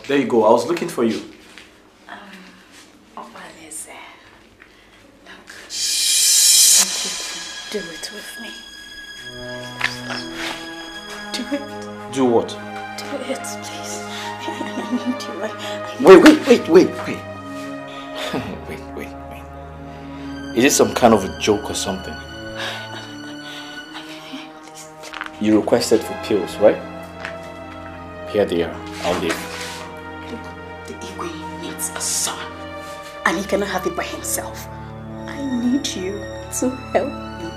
There you go. I was looking for you. What is it? Look, do it with me. Do it. Do what? Do it, please. I need you. Wait. Wait. Is it some kind of a joke or something? You requested for pills, right? Here they are. I'll leave. The Igwe needs a son. And he cannot have it by himself. I need you to help me,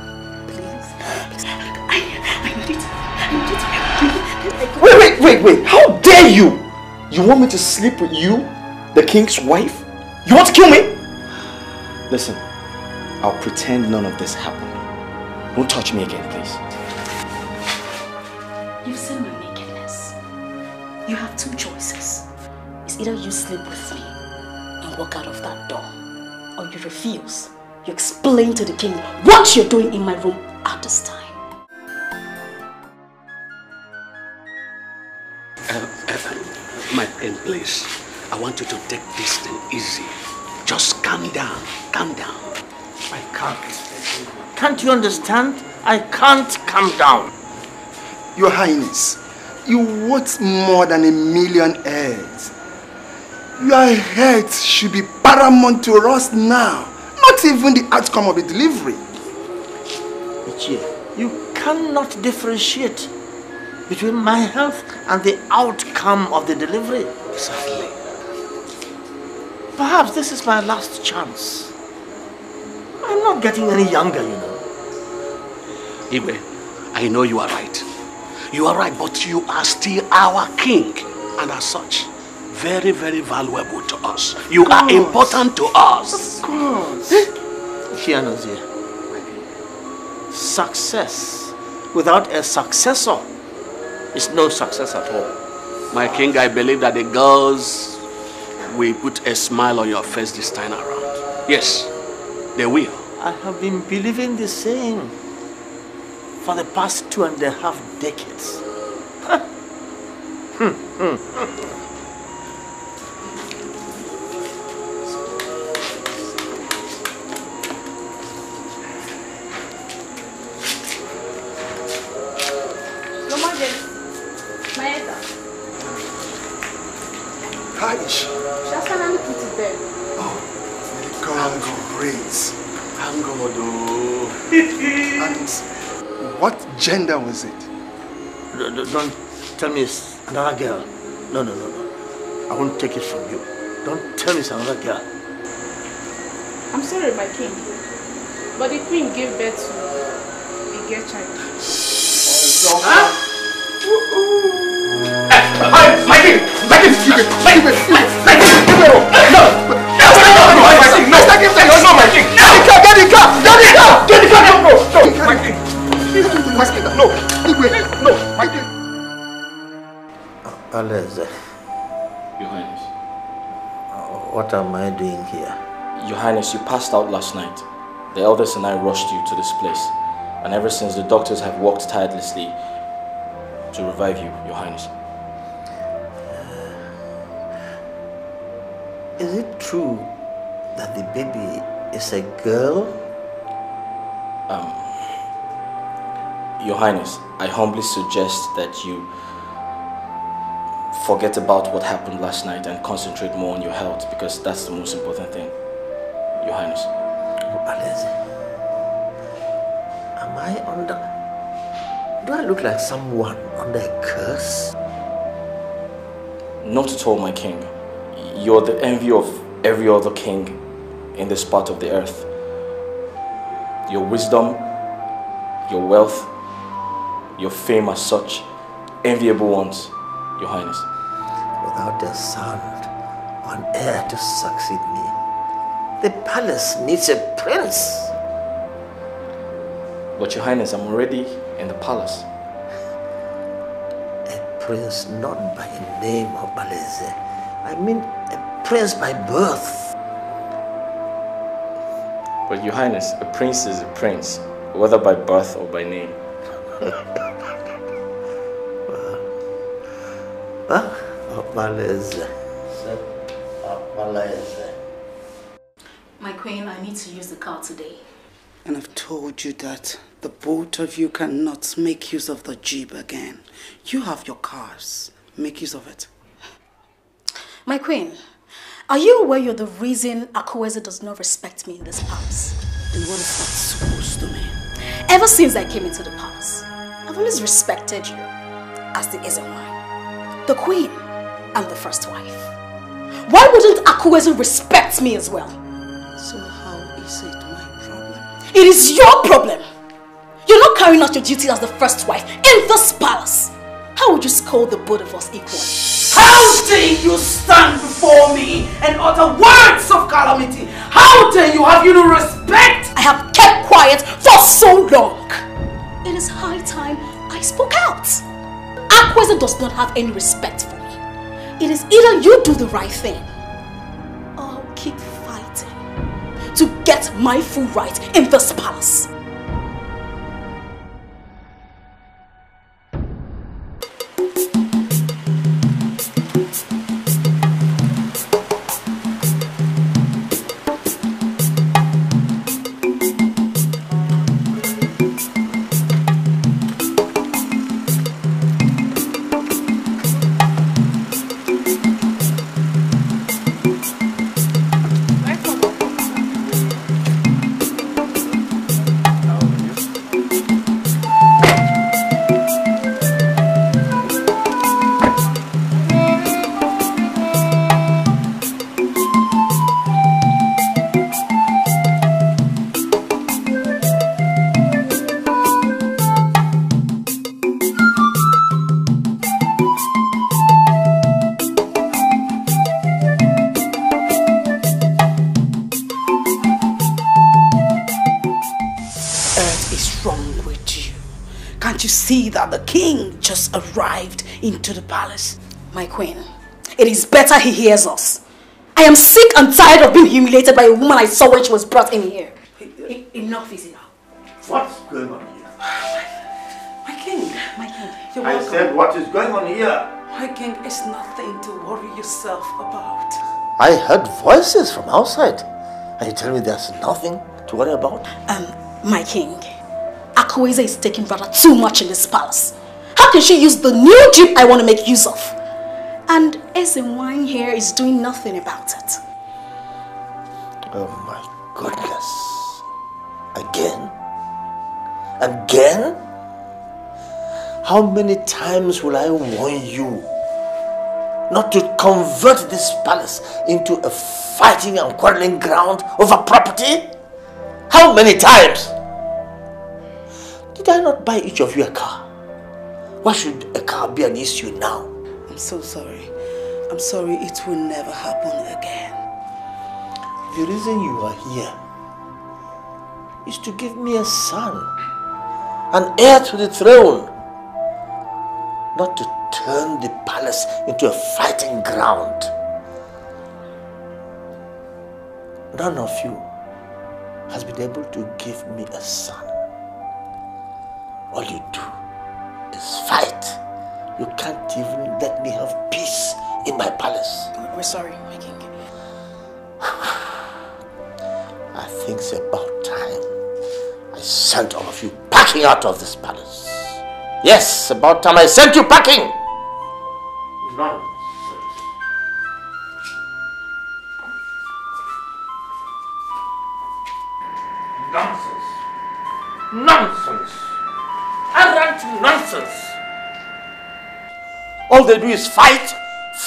please. I need it. Wait. How dare you? You want me to sleep with you, the king's wife? You want to kill me? Listen, I'll pretend none of this happened. Don't touch me again, please. You've seen my nakedness. You have two choices. It's either you sleep with me and walk out of that door, or you refuse. You explain to the king what you're doing in my room at this time. My friend, please. I want you to take this thing easy. Just calm down. Calm down. I can't. Can't you understand? I can't calm down. Your Highness, you want more than 1 million heads. Your head should be paramount to us now. Not even the outcome of the delivery. Ichie, you cannot differentiate between my health and the outcome of the delivery. Exactly. Perhaps this is my last chance. I'm not getting any younger, you know. Igwe, I know you are right. You are right, but you are still our king. And as such, very, very valuable to us. You are important to us. Of course. Chianozie, success without a successor is no success at all. My king, I believe that the girls will put a smile on your face this time around. Yes, they will. I have been believing the same for the past 2.5 decades. Haish. Oh, God, great. Thank God. And what gender was it? Don't tell me it's another girl. No. I won't take it from you. Don't tell me it's another girl. I'm sorry, my king. But the queen gave birth to a girl child. My king! Aleze. Your Highness. What am I doing here? Your Highness, you passed out last night. The elders and I rushed you to this place. And ever since, the doctors have worked tirelessly to revive you, Your Highness. Is it true that the baby is a girl? Your Highness, I humbly suggest that you forget about what happened last night and concentrate more on your health, because that's the most important thing, Your Highness. Oh, Aleze, am I under... Do I look like someone under a curse? Not at all, my king. You're the envy of every other king in this part of the earth. Your wisdom, your wealth, your fame are such enviable ones, Your Highness. Without a son or an heir to succeed me, the palace needs a prince. But Your Highness, I'm already in the palace. A prince not by name of Aleze. I mean a prince by birth. But Your Highness, a prince is a prince, whether by birth or by name. My queen, I need to use the car today. And I've told you that the both of you cannot make use of the jeep again. You have your cars. Make use of it. My queen, are you aware you're the reason Akweze does not respect me in this palace? And what is that supposed to mean? Ever since I came into the palace, I've always respected you as the Ezenwai, the queen, and the first wife. Why wouldn't Akweze respect me as well? So how is it my problem? It is your problem. You're not carrying out your duty as the first wife in this palace. How would you scold the both of us equally? How dare you stand before me and utter words of calamity? How dare you have you no respect? I have kept quiet for so long. It is high time I spoke out. Akweze does not have any respect for me. It is either you do the right thing or I'll keep fighting to get my full right in this palace. See that the king just arrived into the palace. My queen, it is better he hears us. I am sick and tired of being humiliated by a woman I saw when she was brought in here. Enough is enough. What's going on here? My king, you're I welcome. said, what is going on here? My king, it's nothing to worry yourself about. I heard voices from outside. And you tell me there's nothing to worry about? My king, Akweze is taking rather too much in this palace. How can she use the new jeep I want to make use of? And Ezenwine here is doing nothing about it. Oh my goodness. Again? Again? How many times will I warn you not to convert this palace into a fighting and quarreling ground over property? How many times? Did I not buy each of you a car? Why should a car be an issue now? I'm so sorry. I'm sorry, it will never happen again. The reason you are here is to give me a son, an heir to the throne, not to turn the palace into a fighting ground. None of you has been able to give me a son. All you do is fight. You can't even let me have peace in my palace. We're sorry, my king. I think it's about time I sent all of you packing out of this palace. Yes, about time I sent you packing. Nonsense. Nonsense. Nonsense. Arrant nonsense. All they do is fight,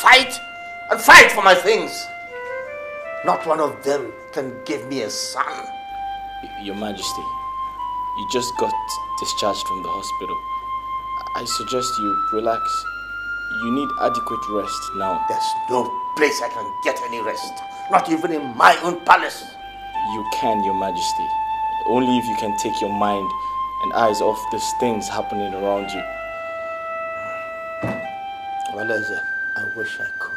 fight, and fight for my things. Not one of them can give me a son. Your Majesty, you just got discharged from the hospital. I suggest you relax. You need adequate rest now. There's no place I can get any rest. Not even in my own palace. You can, Your Majesty. Only if you can take your mind and eyes off these things happening around you. Waleze, I wish I could.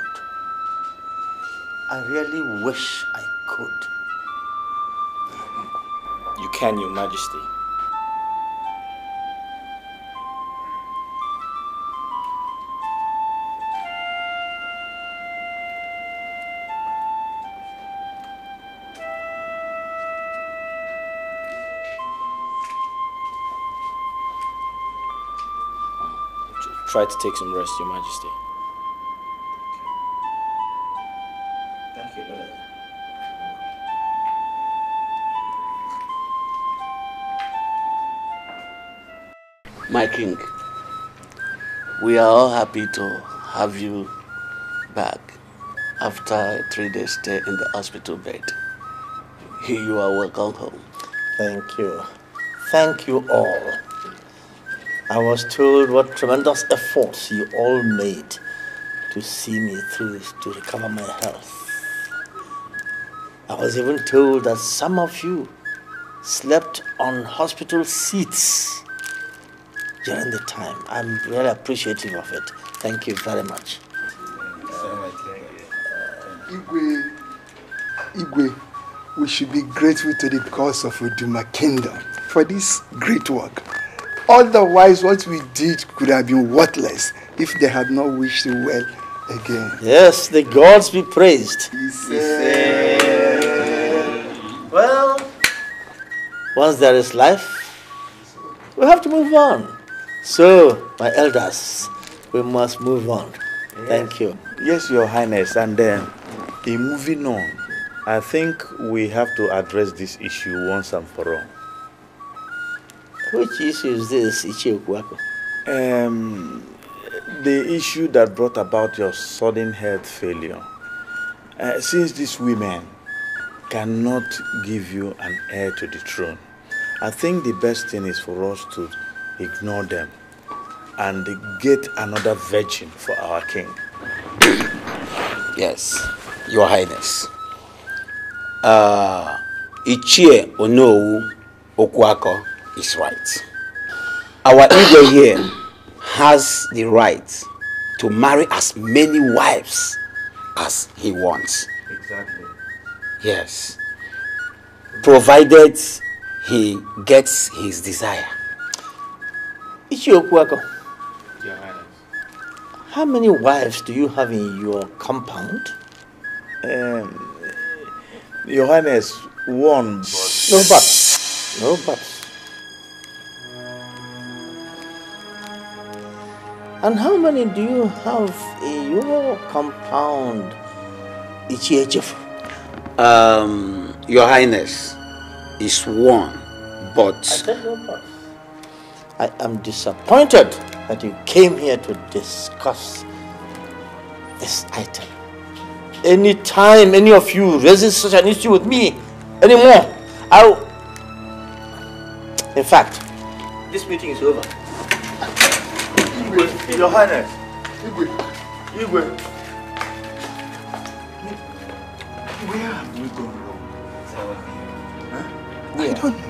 I really wish I could. You can, Your Majesty. try to take some rest, Your Majesty. Thank you, Lord. My king, we are all happy to have you back after a 3-day stay in the hospital bed. You are welcome home. Thank you. Thank you all. I was told what tremendous efforts you all made to see me through to recover my health. I was even told that some of you slept on hospital seats during the time. I'm really appreciative of it. Thank you very much. Igwe, we should be grateful to the cause of Uduma Kingdom for this great work. Otherwise, what we did could have been worthless if they had not wished you well again. Yes, the gods be praised. Well, once there is life, we have to move on. So, my elders, we must move on. Thank you. Yes, Your Highness. And then, in moving on, I think we have to address this issue once and for all. Which issue is this, Ichiekwako? The issue that brought about your sudden health failure. Since these women cannot give you an heir to the throne, I think the best thing is for us to ignore them and get another virgin for our king. Yes, Your Highness. Ichie Onowu Okwako is right. Our Igwe here has the right to marry as many wives as he wants. Exactly. Yes. Provided he gets his desire. Ichie Okwako, Your Highness. how many wives do you have in your compound? Your Highness, one, but... No buts. No buts. And how many do you have in your compound, Ichiechefu? Your Highness, is one, but... I said no buts. I am disappointed that you came here to discuss this item. Anytime any of you raises such an issue with me anymore, in fact, this meeting is over. Igwe, Your Highness. Igwe. Where have we gone wrong? Huh? I don't know.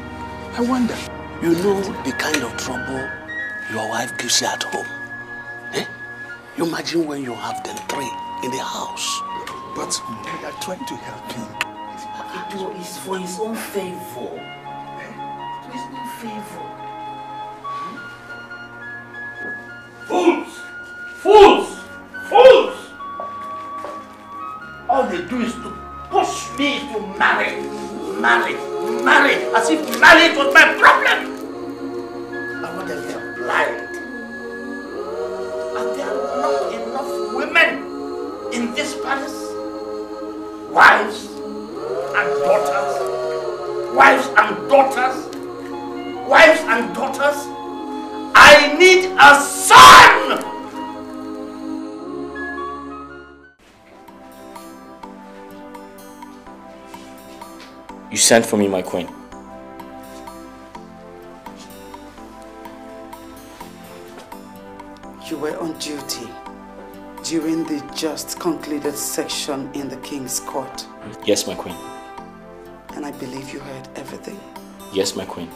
I wonder. You know the kind of trouble your wife gives you at home. Eh? You imagine when you have them 3 in the house. But we are trying to help him. It is for his own favor. To his own favor. Fools! Fools! Fools! All they do is to push me to marry, as if marriage was my problem. And what if they are blind? Are there not enough women in this palace? Wives and daughters. Wives and daughters. Wives and daughters. I need a son! You sent for me, my queen. You were on duty during the just concluded section in the King's Court. Yes, my queen. And I believe you heard everything. Yes, my queen.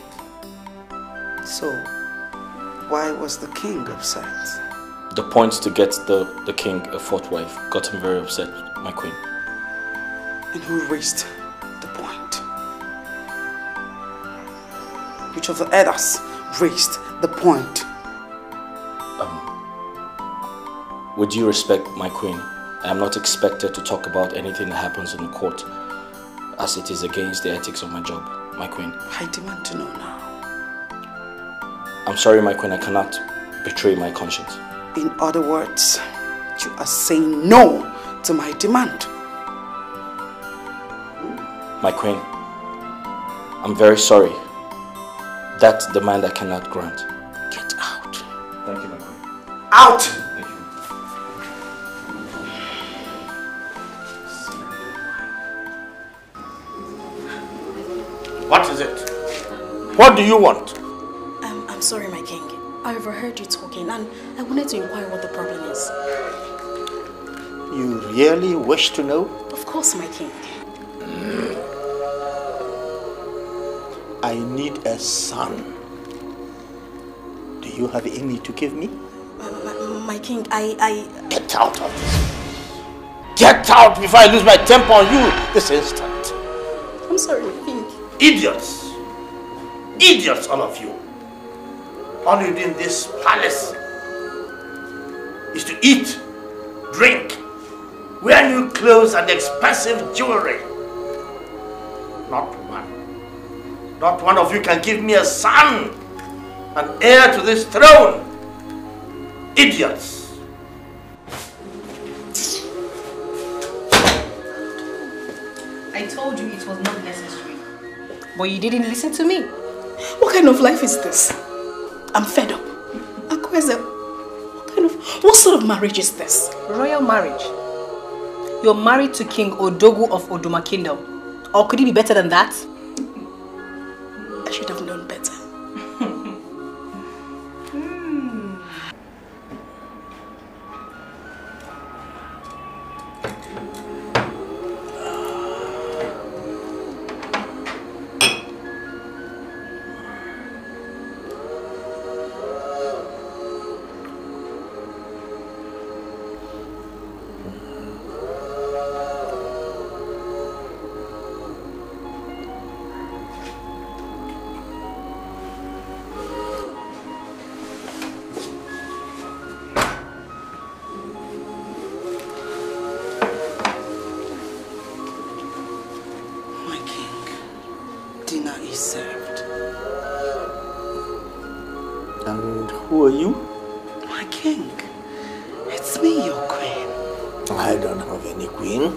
So, why was the king upset? The point to get the king a 4th wife got him very upset, my queen. And who raised the point? Which of the elders raised the point? With due respect, my queen, I am not expected to talk about anything that happens in the court, as it is against the ethics of my job, my queen. I demand to know now. I'm sorry, my queen, I cannot betray my conscience. In other words, you are saying no to my demand. My queen, I'm very sorry. That demand I cannot grant. Get out. Thank you, my queen. Out! Thank you. What is it? What do you want? I'm sorry, my king. I overheard you talking and I wanted to inquire what the problem is. You really wish to know? Of course, my king. I need a son. Do you have any to give me? My king, Get out of this. Get out before I lose my temper on you this instant. I'm sorry, my king. Idiots! Idiots, all of you. All you do in this palace is to eat, drink, wear new clothes and expensive jewelry. Not one of you can give me a son, an heir to this throne. Idiots. I told you it was not necessary. But you didn't listen to me. What kind of life is this? I'm fed up. What sort of marriage is this? Royal marriage. You're married to King Odogu of Oduma Kingdom. Or could it be better than that? I should have known better. Who are you? My king. It's me, your queen. I don't have any queen.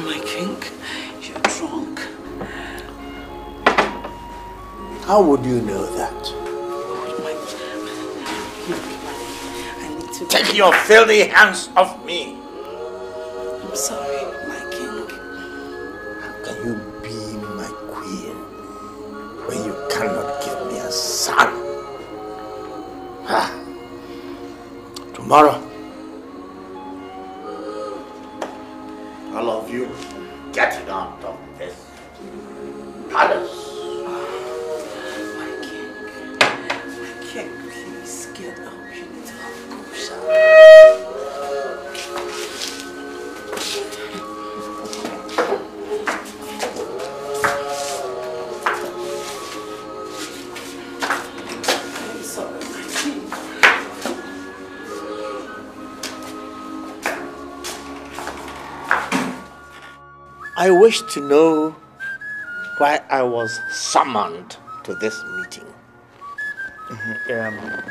My king, you're drunk. How would you know that? I need to... Take your filthy hands off me. I'm sorry, my king. How can you be my queen when you cannot give me a son? Tomorrow, all of you, get out of this palace. My king, please get up. You need to have a good shower. I wish to know why I was summoned to this meeting.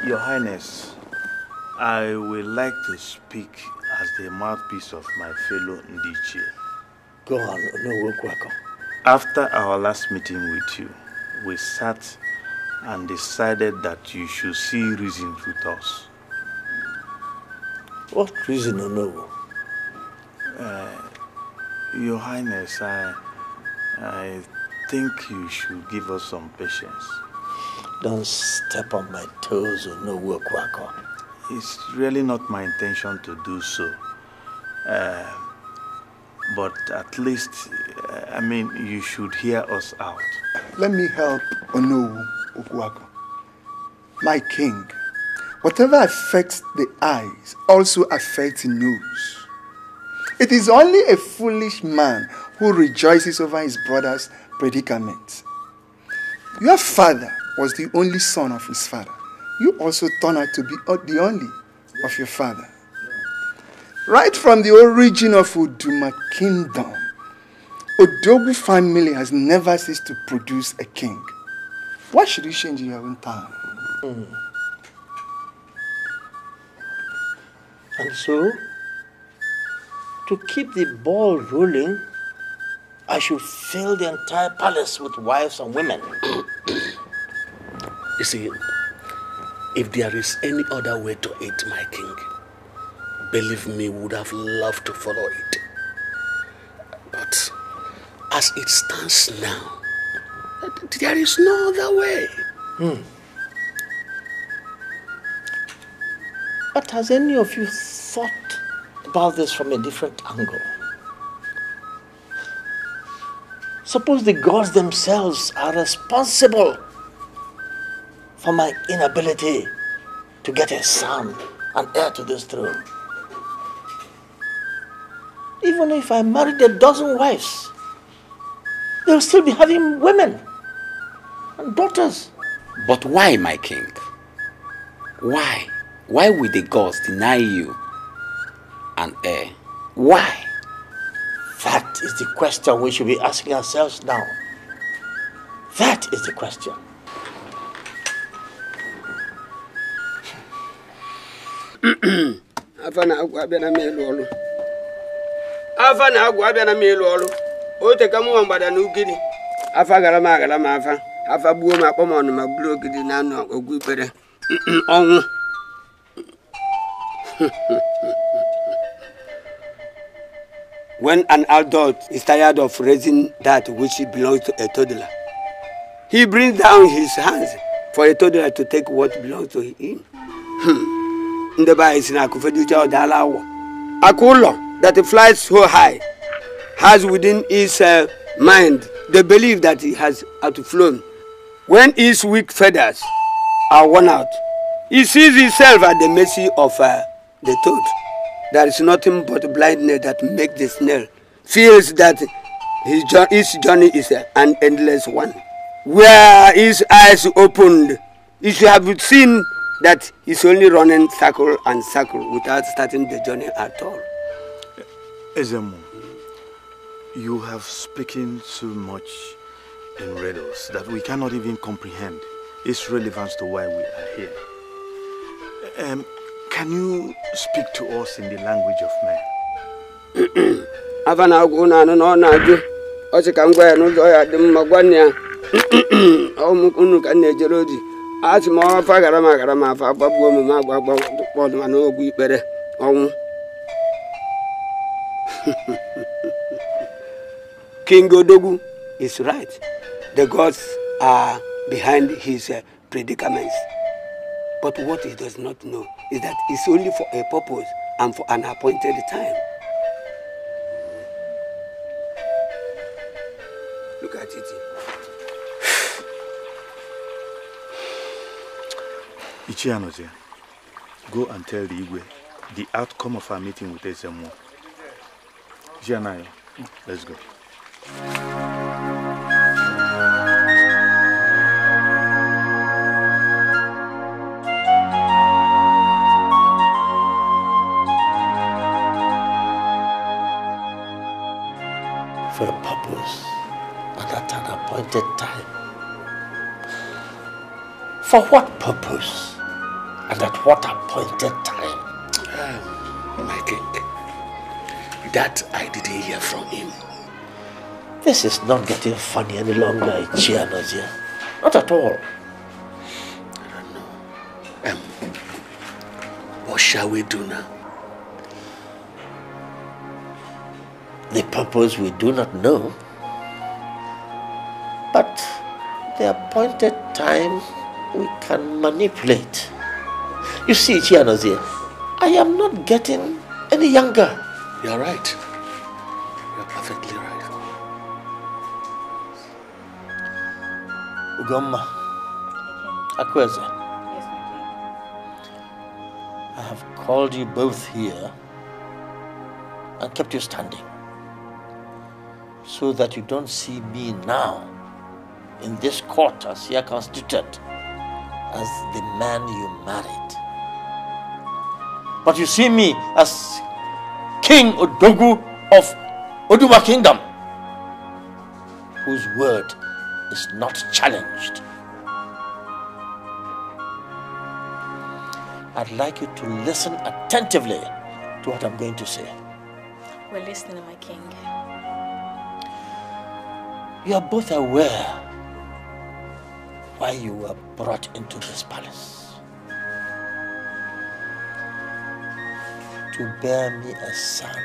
Your Highness, I would like to speak as the mouthpiece of my fellow Ndiche. Go on, Onowokwako. After our last meeting with you, we sat and decided that you should see reasons with us. What reason, Onowo? Your Highness, I think you should give us some patience. Don't step on my toes, Onowokwako. It's really not my intention to do so. But at least, you should hear us out. Let me help Onowu Okwako. My king, whatever affects the eyes also affects the nose. It is only a foolish man who rejoices over his brother's predicament. Your father was the only son of his father. You also turned out to be the only of your father. Right from the origin of Oduma Kingdom, Odogu family has never ceased to produce a king. Why should you change in your own time? And so, to keep the ball rolling, I should fill the entire palace with wives and women. You see, if there is any other way to it, my king, believe me, would have loved to follow it. But as it stands now, there is no other way. But has any of you thought about this from a different angle? Suppose the gods themselves are responsible for my inability to get a son, an heir to this throne. Even if I married a dozen wives, they'll still be having women and daughters. But why, my king? Why? Why will the gods deny you an heir? Why? That is the question we should be asking ourselves now. That is the question. Afa na agwa bịa na melu ọlụ. Afa na agwa bịa na melu ọlụ. O te ka mu mgbada na ugidi. Afa gara m afa. Afa gbuo m akpọ m ọnụ ma buru ogidi na anụ ogwu ikpere. Ọnwụ. When an adult is tired of raising that which belongs to a toddler, he brings down his hands for a toddler to take what belongs to him. Akulo that flies so high has within his mind the belief that he has outflown. When his weak feathers are worn out, he sees himself at the mercy of the toad. There is nothing but blindness that makes the snail feels that his journey is an endless one. Where his eyes opened, he should have seen that he's only running circle and circle without starting the journey at all. Ezemo, you have spoken so much in riddles that we cannot even comprehend its relevance to why we are here. Can you speak to us in the language of men? Avana guna no na ju. O se kan gwa no zo ya dim magwania. O mu kunu kan ne jerodi. As mo fa gara ma fa babuo mu ma gba pod ma no ogu ipere. Onwu. King Odogu is right. The gods are behind his predicaments. But what he does not know is that it's only for a purpose and for an appointed time. Look at it. Ichianoze, go and tell the Igwe the outcome of our meeting with Ezemo. Ichianayo, let's go. For a purpose and at an appointed time. For what purpose and at what appointed time? My king, that I didn't hear from him. This is not getting funny any longer, Ichianozie. Not at all. I don't know. What shall we do now? The purpose we do not know, but the appointed time we can manipulate. You see, Chianozie, I am not getting any younger. You're right. You're perfectly right. Ugomma, Akweze, Yes, my I have called you both here and kept you standing, so that you don't see me now in this court as here constituted as the man you married. But you see me as King Odogu of Oduma Kingdom, whose word is not challenged. I'd like you to listen attentively to what I'm going to say. We're listening, my king. You are both aware why you were brought into this palace. To bear me a son.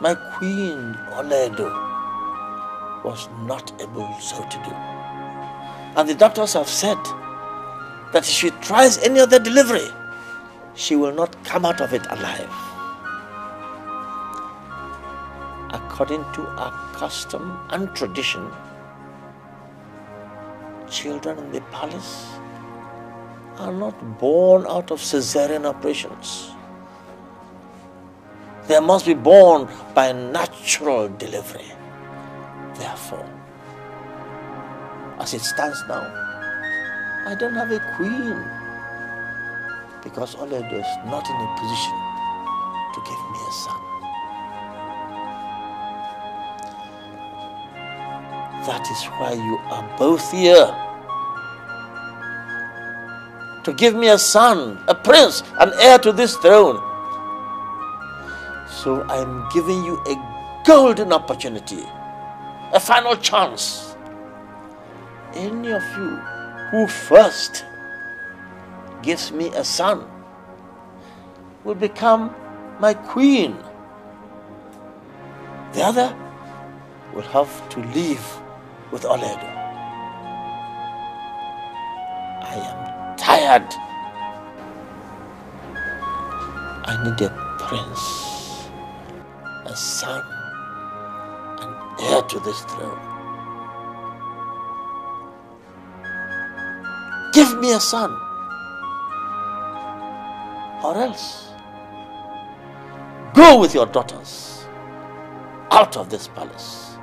My queen, Oledo, was not able so to do. And the doctors have said that if she tries any other delivery, she will not come out of it alive. According to our custom and tradition, children in the palace are not born out of cesarean operations. They must be born by natural delivery. Therefore, as it stands now, I don't have a queen because Oledo is not in a position to give me a son. That is why you are both here. To give me a son, a prince, an heir to this throne. So I'm giving you a golden opportunity, a final chance. Any of you who first gives me a son will become my queen. The other will have to live with Oledo. I am tired. I need a prince, a son, an heir to this throne. Give me a son, or else go with your daughters out of this palace.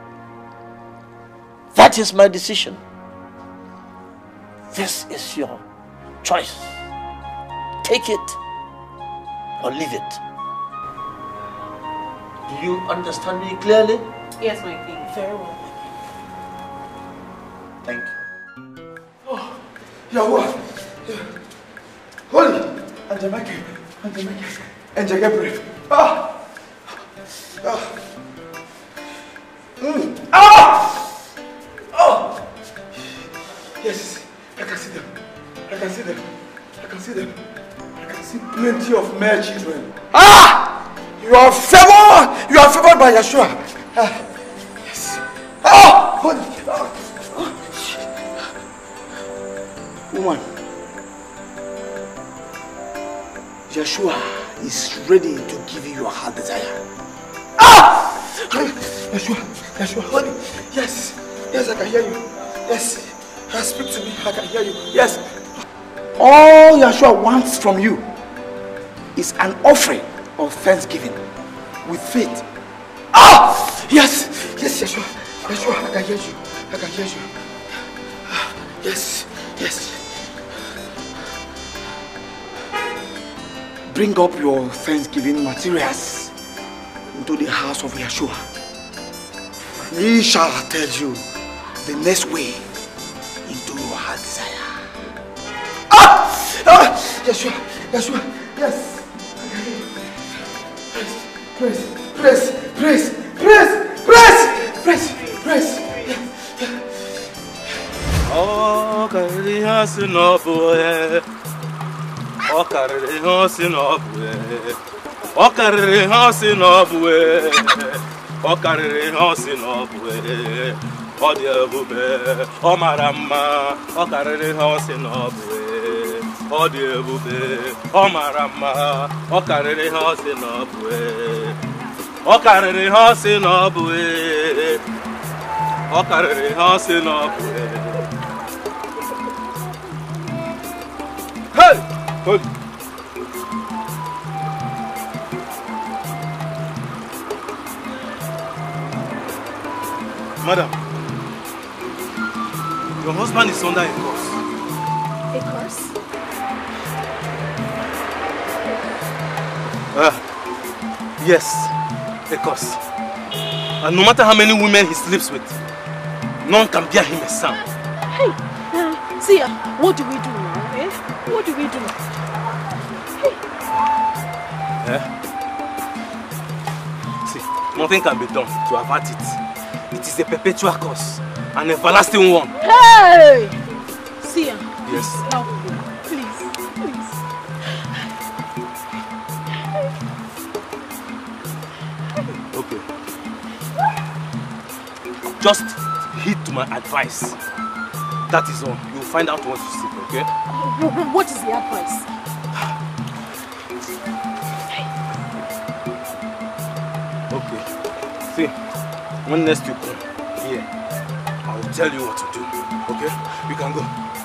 That is my decision. This is your choice. Take it or leave it. Do you understand me clearly? Yes, my king. Very well. Thank you. Oh, Yahweh. Holy. And Gabriel. Ah! Ah! Ah! Oh! Yes, I can see them. I can see them. I can see them. I can see plenty of male children. Ah! You are favored! You are favored by Yeshua. Ah! Yes. Ah! Holy. Ah! Woman, Yeshua is ready to give you your heart desire. Ah! Yeshua, honey. Yes, I can hear you. Yes, speak to me, I can hear you. Yes. All Yeshua wants from you is an offering of thanksgiving with faith. Ah! Yes, Yeshua, I can hear you. I can hear you. Yes. Bring up your thanksgiving materials into the house of Yeshua. And he shall tell you the next way into your heart desire. Yeshua, yes. Praise. Oh, carry us in our boy. Oh, carry us in our boy. Oh, carry us in our boy. Oh, carry us in our boy. Oh, dear bube. Oh, marama. Oh, carry us in our boy. Oh, dear bube. Oh, marama. Oh, carry us in our boy. Oh, carry us in our boy. Oh, carry us in our boy. Hey! Hold. Madam, your husband is under a curse. A curse? Yes, a curse. And no matter how many women he sleeps with, none can bear him a son. Hey, Sia, what do we do now, eh? What do we do? See, nothing can be done to avert it. It is a perpetual curse, an everlasting one. Hey! See ya. Yes. Now, please. Okay. Just heed to my advice. That is all. You'll find out once you sleep, okay? What is the advice? Okay. See, when next you come here, I will tell you what to do. Okay? You can go.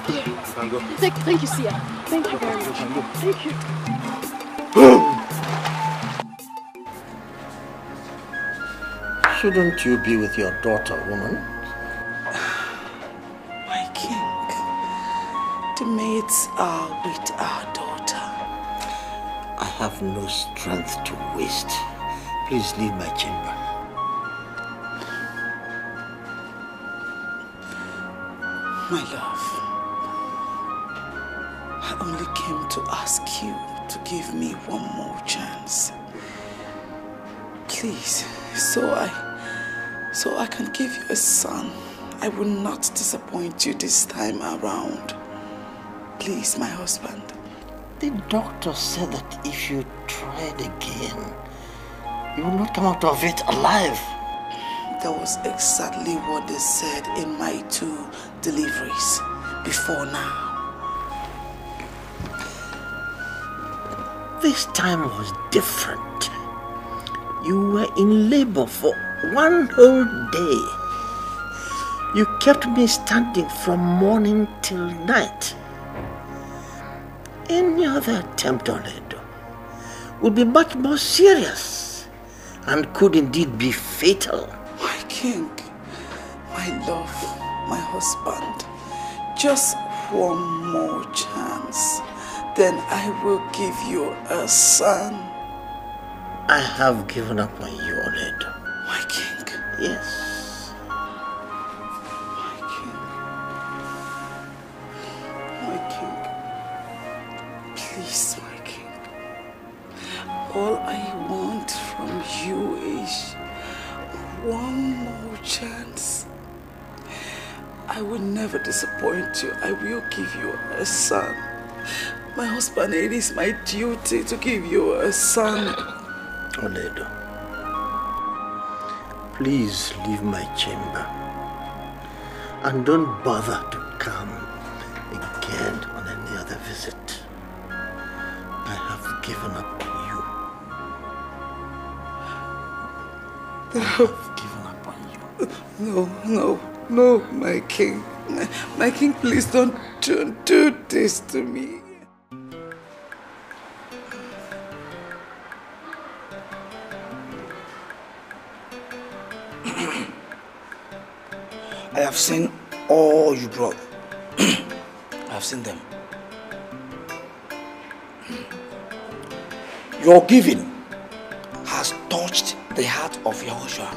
You can go. Thank you, Sia. Thank you very much. You can go. Thank you. Shouldn't you be with your daughter, woman? My king, the maids are with our daughter. I have no strength to waste. Please leave my chamber. My love, I only came to ask you to give me one more chance. Please, so I can give you a son. I will not disappoint you this time around. Please, my husband. The doctor said that if you tried again, you will not come out of it alive. That was exactly what they said in my 2 deliveries before now. This time was different. You were in labor for 1 whole day. You kept me standing from morning till night. Any other attempt on it would be much more serious and could indeed be fatal. My king, my love, my husband, just one more chance, then I will give you a son. I have given up on you, Oledo. My king. Yes. Please, my king. All I want from you is one more chance. I will never disappoint you. I will give you a son. My husband, it is my duty to give you a son. Oledo, please leave my chamber and don't bother to come again on any other visit. I have given up on you. I have given up on you. No, my king. My king, please don't do this to me. I have seen all you brought. I have seen them. Your giving has touched the heart of Yahushua.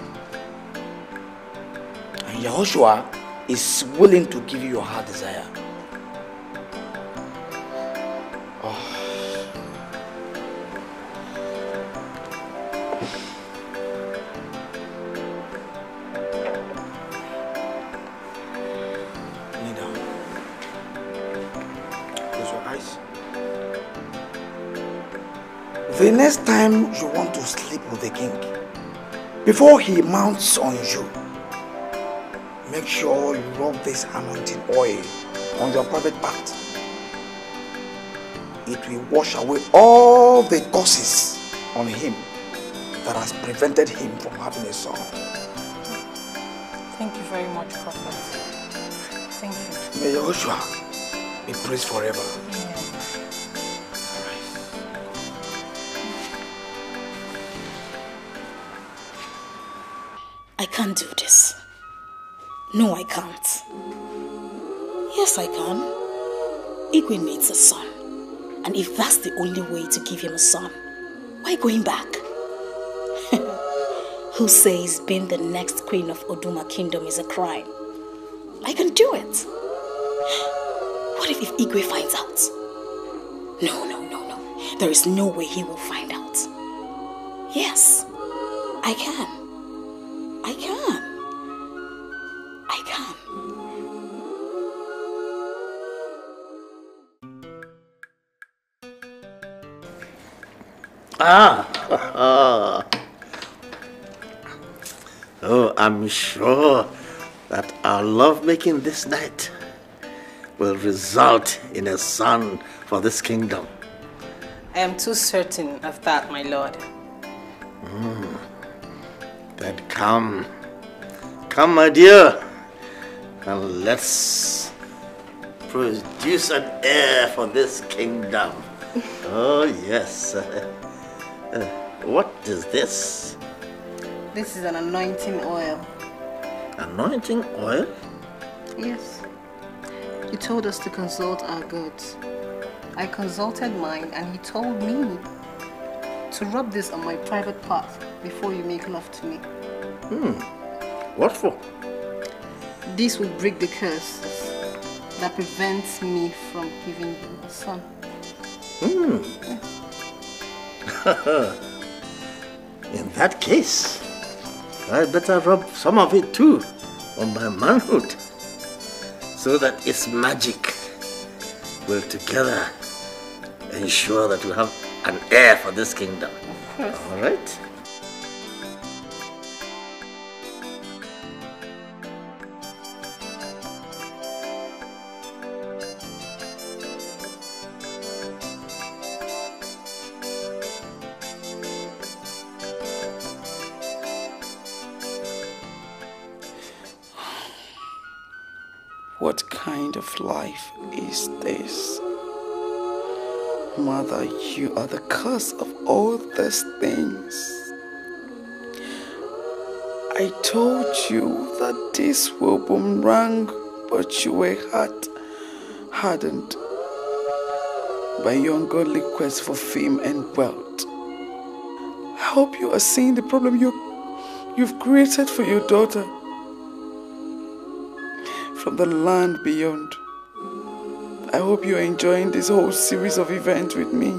And Yahushua is willing to give you your heart desire. The next time you want to sleep with the king, before he mounts on you, make sure you rub this anointing oil on your private part. It will wash away all the curses on him that has prevented him from having a son. Thank you very much, Prophet. Thank you. May Yahushua be praised forever. I can't do this. No, I can't. Yes, I can. Igwe needs a son. And if that's the only way to give him a son, why going back? Who says being the next queen of Oduma Kingdom is a crime? I can do it. What if Igwe finds out? No. There is no way he will find out. Yes, I can. Oh, I'm sure that our lovemaking this night will result in a son for this kingdom. I am too certain of that, my lord. Then come, my dear, and let's produce an heir for this kingdom. Oh, yes. What is this? This is an anointing oil. Anointing oil? Yes. You told us to consult our gods. I consulted mine and he told me to rub this on my private part before you make love to me. What for? This will break the curse that prevents me from giving you a son. In that case, I better rub some of it too on my manhood, so that its magic will together ensure that we have an heir for this kingdom. All right? What kind of life is this? Mother, you are the cause of all these things. I told you that this will boomerang, but you were hardened by your ungodly quest for fame and wealth. I hope you are seeing the problem you've created for your daughter from the land beyond. I hope you're enjoying this whole series of events with me.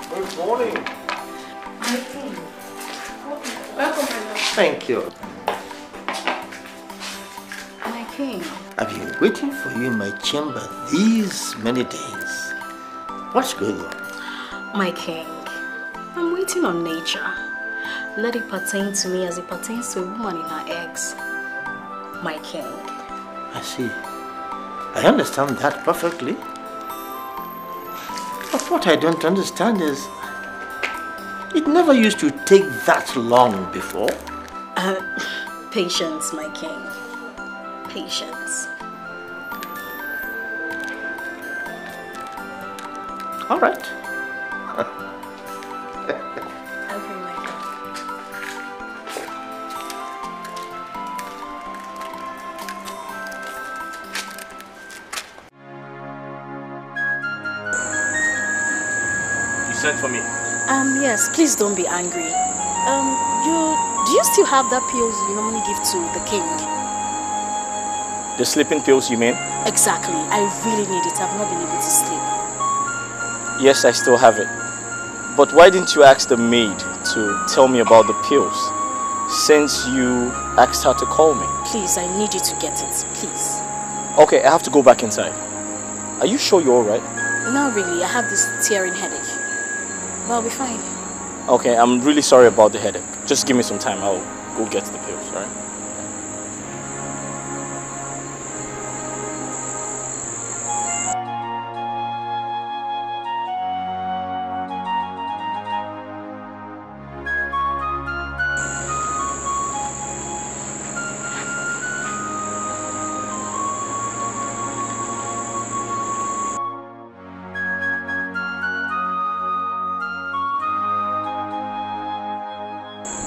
Good morning. Welcome, my lord. Thank you. My king. I've been waiting for you in my chamber these many days. What's going on? My king, I'm waiting on nature. Let it pertain to me as it pertains to a woman in her eggs. My king. I see. I understand that perfectly. But what I don't understand is, it never used to take that long before. Patience, my king. Patience. All right. Okay, my king. You sent for me. Yes, please don't be angry. Do you still have that pills you normally give to the king? The sleeping pills, you mean? Exactly. I really need it. I've not been able to sleep. Yes, I still have it. But why didn't you ask the maid to tell me about the pills, since you asked her to call me? Please, I need you to get it. Please. Okay, I have to go back inside. Are you sure you're alright? Not really. I have this tearing headache. But I'll be fine. Okay, I'm really sorry about the headache. Just give me some time. I'll go get the pills, alright?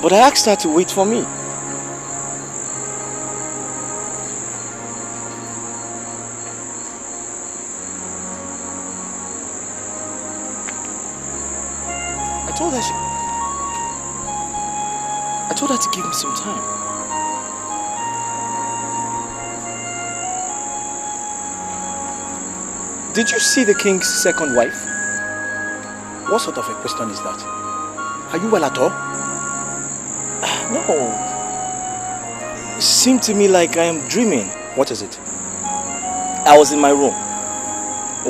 But I asked her to wait for me. told her to give me some time. Did you see the king's second wife? What sort of a question is that? Are you well at all? No. It seemed to me like I am dreaming. What is it? I was in my room.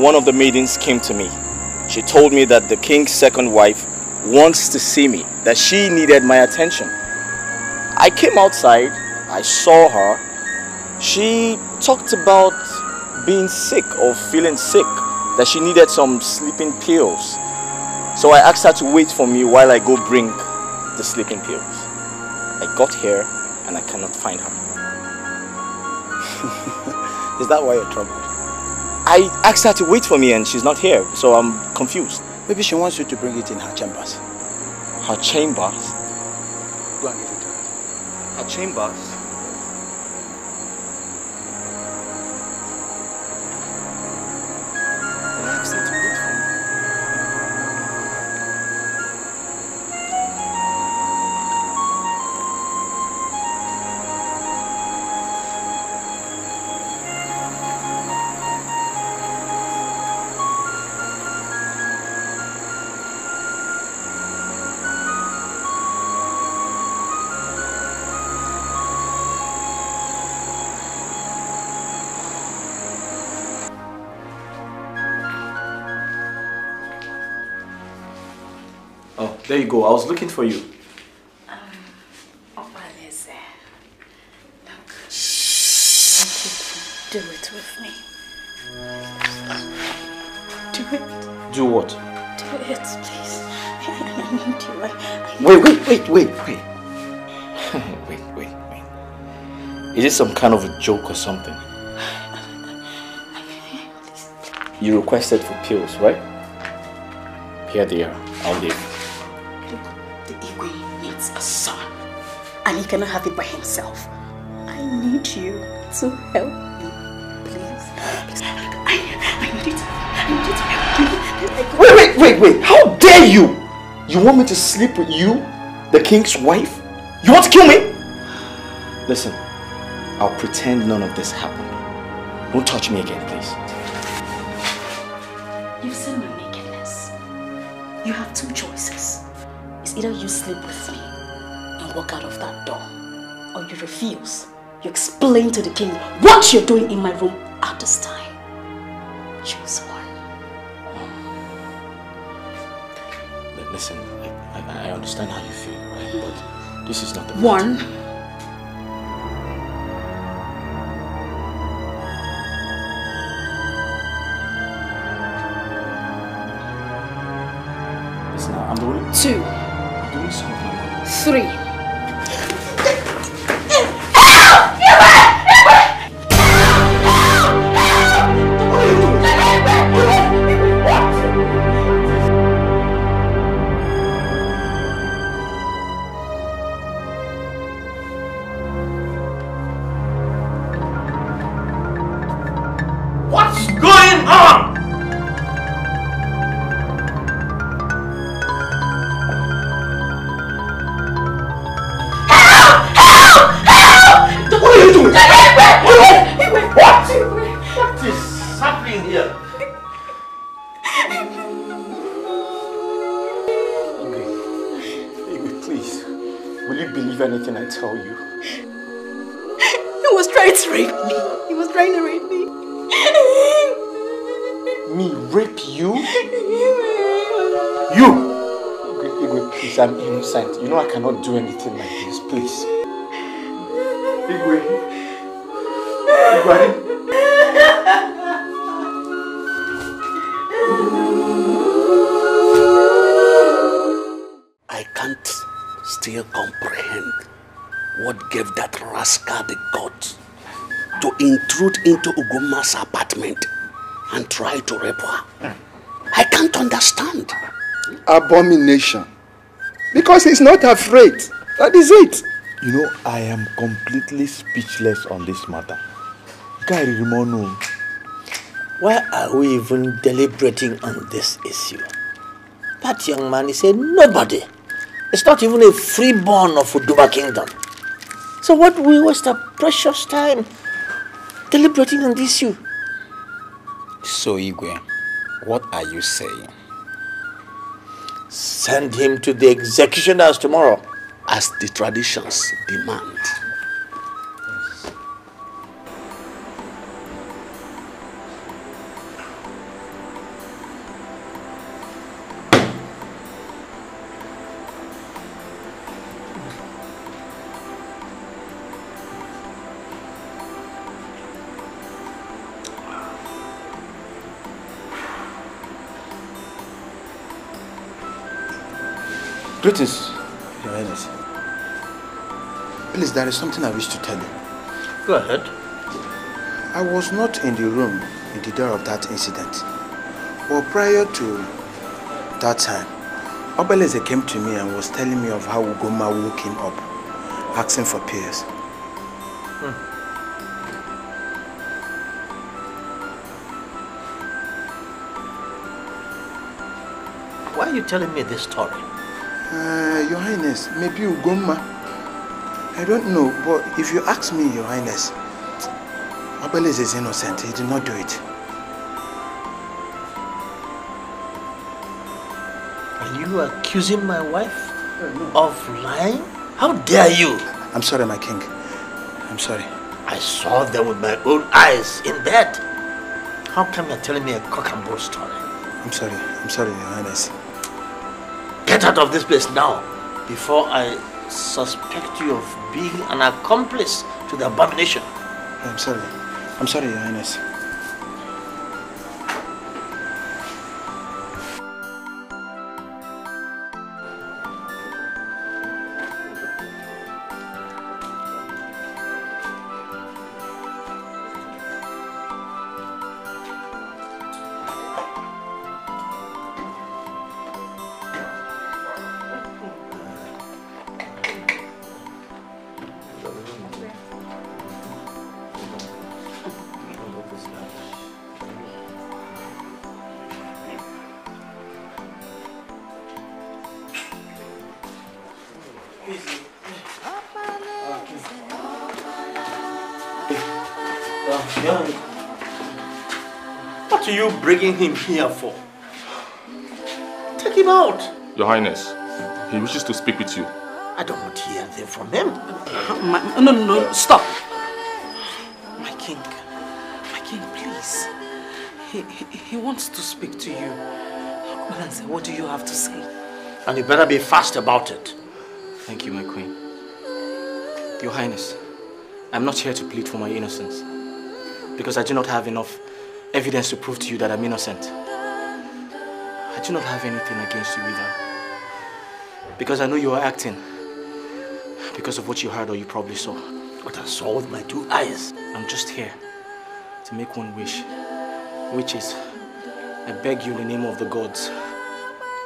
One of the maidens came to me. She told me that the king's second wife wants to see me, that she needed my attention. I came outside, I saw her. She talked about being sick or feeling sick, that she needed some sleeping pills. So I asked her to wait for me while I go bring the sleeping pills. I got here and I cannot find her. Is that why you're troubled? I asked her to wait for me and she's not here, so I'm confused. Maybe she wants you to bring it in her chambers. Her chambers? Go and give it to her. Her chambers? I asked her to wait for me. Oh, there you go. I was looking for you. What is it? Look, do it with me. Do it. Do what? Do it, please. I need you. Wait. wait. Is it some kind of a joke or something? You requested for pills, right? Here they are. I'll leave. The Igwe needs a son, and he cannot have it by himself. I need you to help me, please. I need you to help me. Wait! How dare you? You want me to sleep with you, the king's wife? You want to kill me? Listen, I'll pretend none of this happened. Don't touch me again, please. You've seen my nakedness. You have two choices. It's either you sleep with me and walk out of that door, or you refuse. You explain to the king what you're doing in my room at this time. Choose one. Listen, I understand how you feel, right? But this is not the one. Listen, I'm the only... Two. I'm doing something. Three. What's going on? What are you doing? What is happening here? Igwe, please. Will you believe anything I tell you? He was trying to rape me. He was trying to rape me. Me rape you? You! Igwe, please, I'm innocent. You know I cannot do anything like this, please. Igwe. I can't still comprehend what gave that rascal the guts to intrude into Ugoma's apartment and try to rape her. I can't understand. Abomination. Because he's not afraid. That is it. You know, I am completely speechless on this matter. Gary Rimono. Why are we even deliberating on this issue? That young man is a nobody. It's not even a freeborn of Uduma Kingdom. So what do we waste our precious time deliberating on this issue? So, Igwe, what are you saying? Send him to the executioners tomorrow. As the traditions demand. Greetings, Your Highness. Please, there is something I wish to tell you. Go ahead. I was not in the room in the day of that incident. But prior to that time, Obeleze came to me and was telling me of how Ugoma woke him up, asking for prayers. Why are you telling me this story? Your Highness, maybe Ugoma. I don't know, but if you ask me, Your Highness, Obeleze is innocent. He did not do it. Are you accusing my wife of lying? How dare you? I'm sorry, my king. I'm sorry. I saw them with my own eyes in bed. How come you're telling me a cock and bull story? I'm sorry, Your Highness. Get out of this place now, before I suspect you of being an accomplice to the abomination. I'm sorry, Your Highness. What are you bringing him here for? Take him out. Your Highness, he wishes to speak with you. I don't want to hear anything from him. No, stop. My king, please. He wants to speak to you. What do you have to say? And you better be fast about it. Thank you, my queen. Your Highness, I'm not here to plead for my innocence, because I do not have enough evidence to prove to you that I'm innocent. I do not have anything against you either, because I know you are acting because of what you heard or you probably saw. What I saw with my two eyes. I'm just here to make one wish, which is, I beg you in the name of the gods,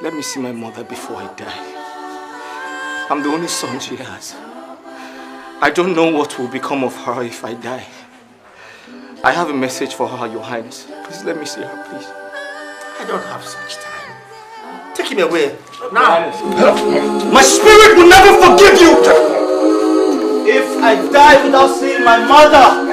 let me see my mother before I die. I'm the only son she has. I don't know what will become of her if I die. I have a message for her, Your Highness. Please let me see her, please. I don't have such time. Take him away. Now. My spirit will never forgive you if I die without seeing my mother.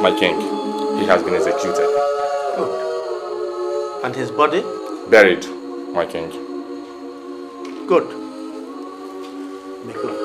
My king, he has been executed. Good. And his body? Buried, my king. Good. Be good.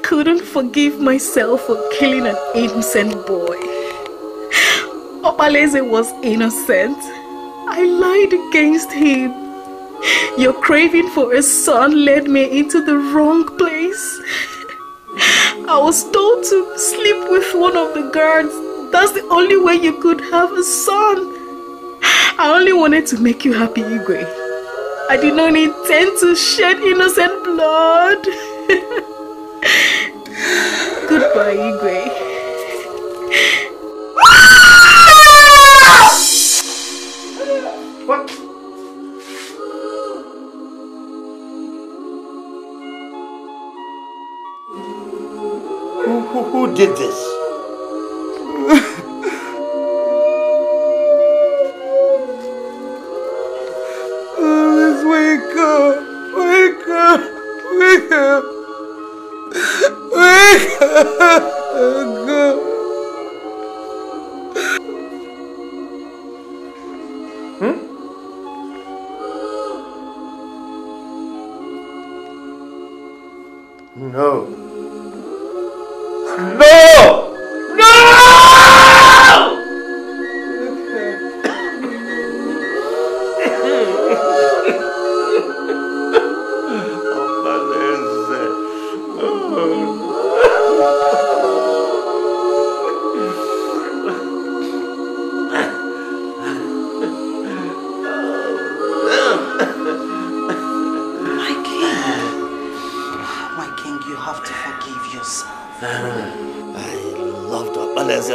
couldn't forgive myself for killing an innocent boy. Obaleze was innocent. I lied against him. Your craving for a son led me into the wrong place. I was told to sleep with one of the guards. That's the only way you could have a son. I only wanted to make you happy, Igwe. I did not intend to shed innocent blood. Goodbye, Igwe. What? Who did this? Let's wake up! Wake up! Wake up! Wake up! Wake up! No. No! No!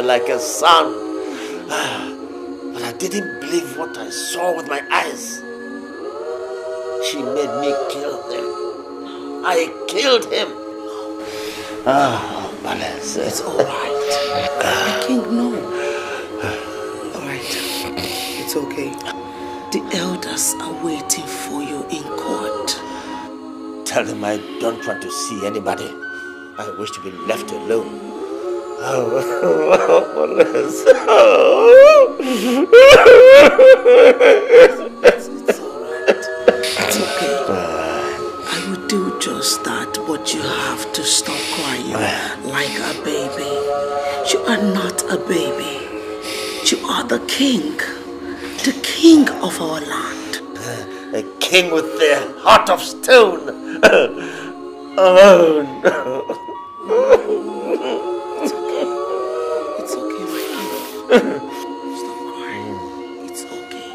Like a son, but I didn't believe what I saw with my eyes. She made me kill him. I killed him. Balance. It's all right. My king, no. All right, it's okay. The elders are waiting for you in court. Tell them I don't want to see anybody. I wish to be left alone. It's okay. I will do just that, but you have to stop crying like a baby. You are not a baby. You are the king of our land. A king with a heart of stone. Oh no. It's okay, my king. Stop crying. It's okay.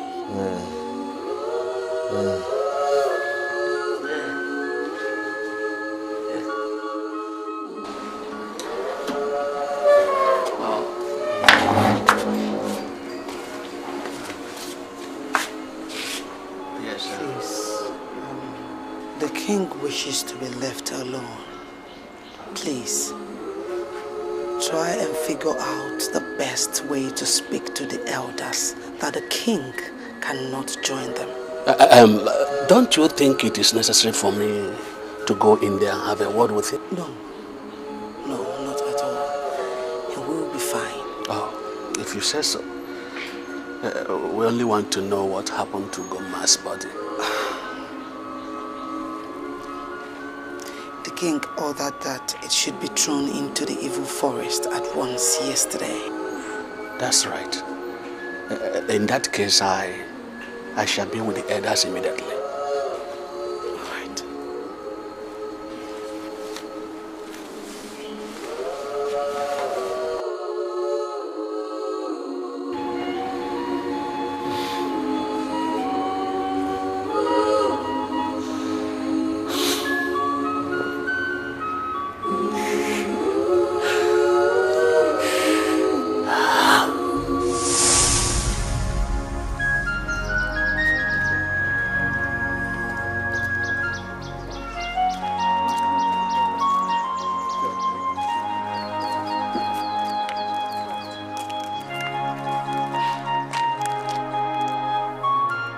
Yes, sir. Please, the king wishes to be left alone. Please, try and figure out the best way to speak to the elders that the king cannot join them. Don't you think it is necessary for me to go in there and have a word with him? No, not at all. He will be fine. Oh, if you say so. We only want to know what happened to Goma's body. The king ordered that it should be thrown into the evil forest at once yesterday. That's right. In that case, I shall be with the elders immediately. All right.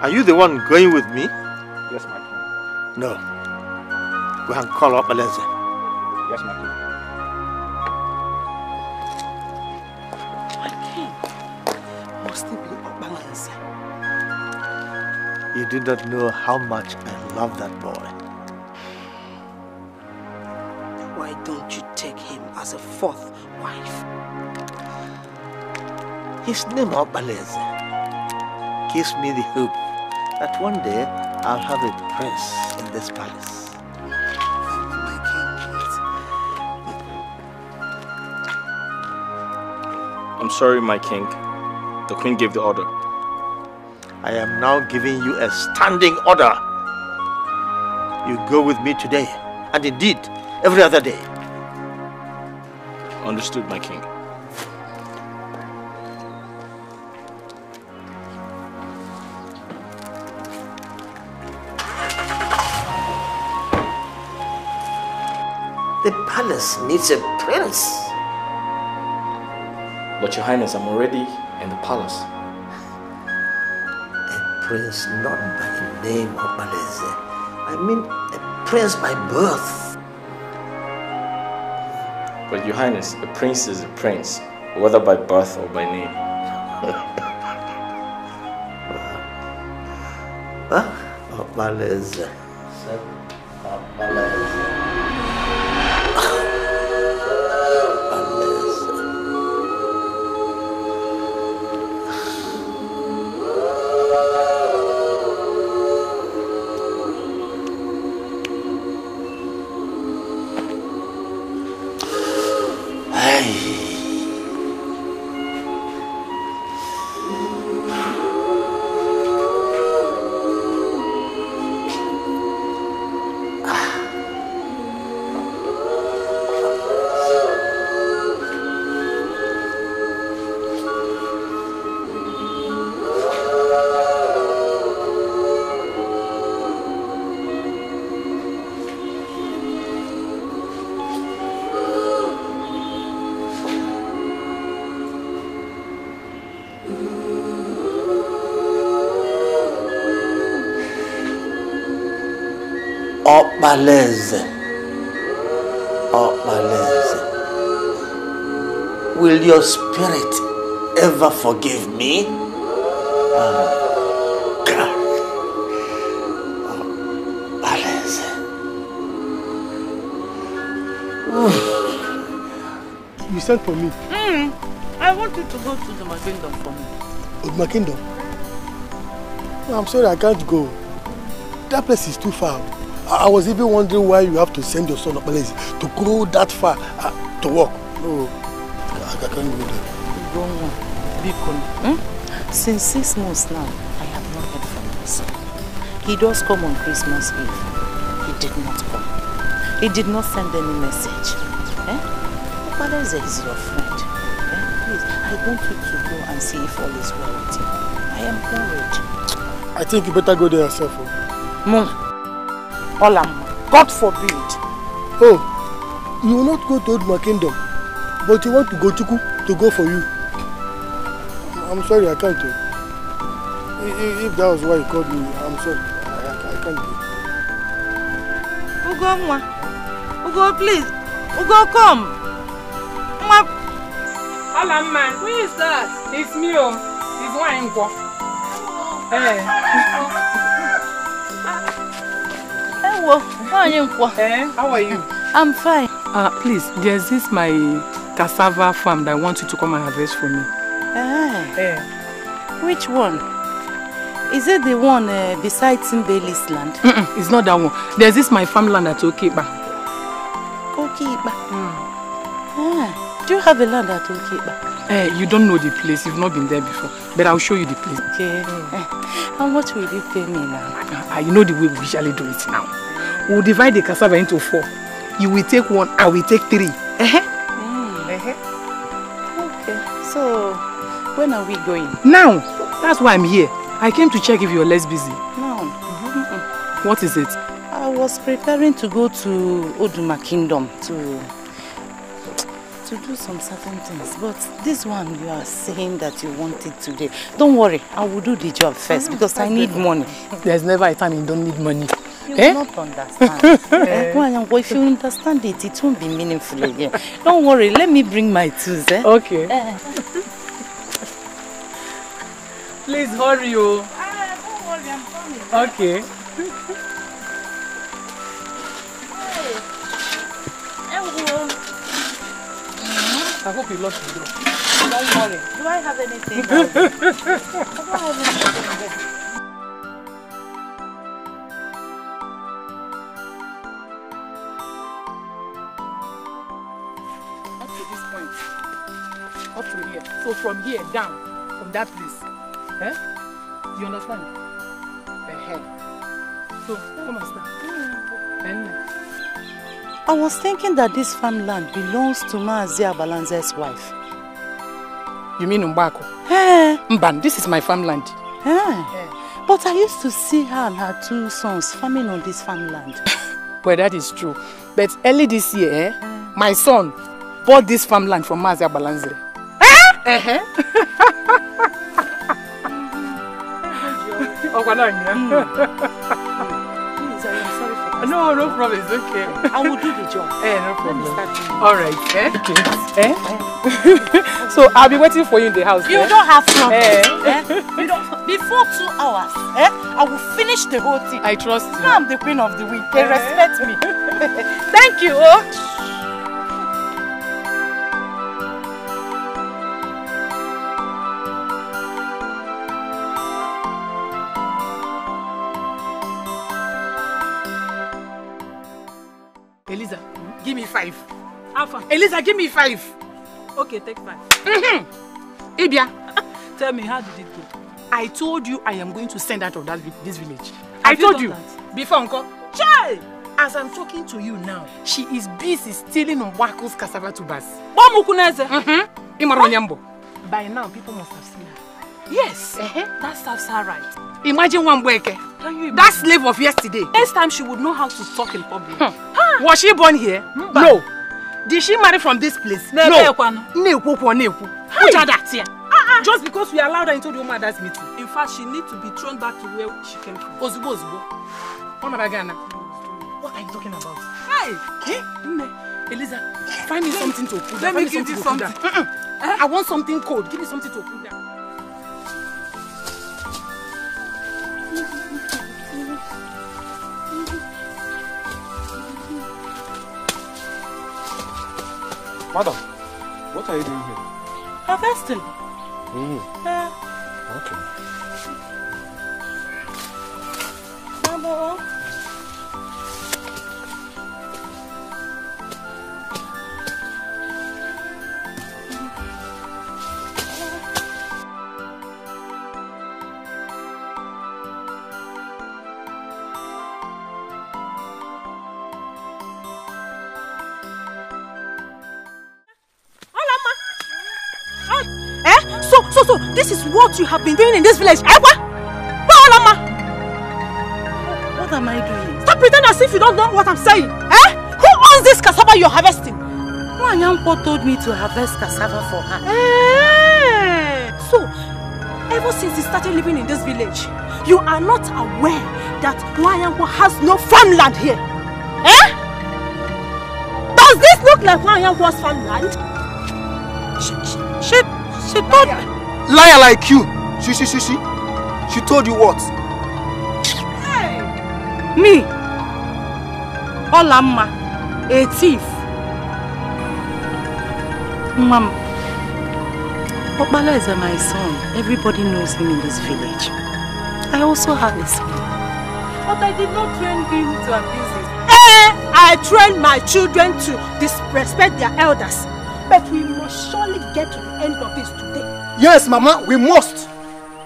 Are you the one going with me? Yes, my king. No. Go and call up Aleze. Yes, my king. My king, must it be Obaleze? You do not know how much I love that boy. Why don't you take him as a fourth wife? His name, Obaleze, gives me the hope that one day I'll have a prince in this palace. I'm sorry, my king. The queen gave the order. I am now giving you a standing order. You go with me today, and indeed, every other day. Understood, my king. The palace needs a prince. But your highness, I'm already in the palace. A prince not by the name of Malese. I mean a prince by birth. But your highness, a prince is a prince, whether by birth or by name. Malese. Obaleze. Will your spirit ever forgive me? Obaleze. You sent for me? I want you to go to the kingdom for me. My kingdom? No, I'm sorry, I can't go. That place is too far. I was even wondering why you have to send your son Obaleze to go that far to work. No, I can't go there. Since 6 months now, I have not heard from my son. He does come on Christmas Eve. He did not come. He did not send any message. Obaleze is your friend. Please, I want you to go and see if all is well with him. I am worried. I think you better go there yourself. Mom. Olam, God forbid. Oh, you will not go to my kingdom, but you want to go to go for you. I'm sorry, I can't. If that was why you called me, I'm sorry. I can't go. Ugo, Ugo, please. Ugo, come. Olam, man, who is that? It's me. It's wine. How are you? I'm fine. Please, there's this my cassava farm that I want you to come and harvest for me. Which one? Is it the one beside Simbeli's land? It's not that one. There's this my farmland at Okiba. Okiba? Do you have a land at Okiba? You don't know the place. You've not been there before. But I'll show you the place. Okay. How much will you pay me now? You know the way we usually do it now. We'll divide the cassava into 4. You will take 1, I will take 3. Okay. So, when are we going? Now. That's why I'm here. I came to check if you're less busy. No. What is it? I was preparing to go to Oduma Kingdom to do some certain things. But this one you are saying that you want it today. Don't worry, I will do the job first because I need money. There's never a time you don't need money. You will not understand. If you understand it, it won't be meaningful again. Don't worry, let me bring my tools. Okay. Please hurry, don't worry, I'm coming. Okay. Hey. I hope you locked the door. Don't worry. Do I have anything? I don't have anything. Up to here. So from here down, from that place. Eh? You understand? So come and start. I was thinking that this farmland belongs to Maazi Abalanze's wife. You mean Mbako? Mban, this is my farmland. But I used to see her and her 2 sons farming on this farmland. Well, that is true. But early this year, my son bought this farmland from Maazi Abalanze. No, no problem. It's okay. I will do the job. No problem. All right. So I'll be waiting for you in the house. You don't have problems. You don't. Before 2 hours, I will finish the whole thing. I trust you. Now I'm the queen of the week. They respect me. Thank you. Eliza, give me 5. Alpha. Eliza, give me 5. Okay, take 5. Ibia. Tell me, how did it go? I told you I am going to send out of this village. Have I told you you. done that? Before Uncle. Chai! As I'm talking to you now, she is busy stealing Mwako's cassava tubers. By now, people must have seen her. Yes. That serves her right. Imagine one weke. That slave of yesterday. Next time she would know how to talk in public. Was she born here? No. Did she marry from this place? No. Just because we allowed her into the mother's meeting. In fact, she needs to be thrown back to where she came from. Ozubo. What are you talking about? Hey! Eliza, find me something to cool Let down. me give you something. I want something cold. Give me something to cool down. Madam, what are you doing here? Harvesting. Okay. Mama. So this is what you have been doing in this village. What am I doing? Stop pretending as if you don't know what I'm saying. Who owns this cassava you're harvesting? Wanyanko told me to harvest cassava for her. So, ever since you started living in this village, you are not aware that Wanyanko has no farmland here. Does this look like Wanyanko's farmland? She told me. Liar like you. She told you what? Me. Olamma. A thief. Mom. Okpala is my son. Everybody knows him in this village. I also have a son. But I did not train him to abuse it. I trained my children to disrespect their elders. But we must surely get to the end of this today. Yes, Mama, we must.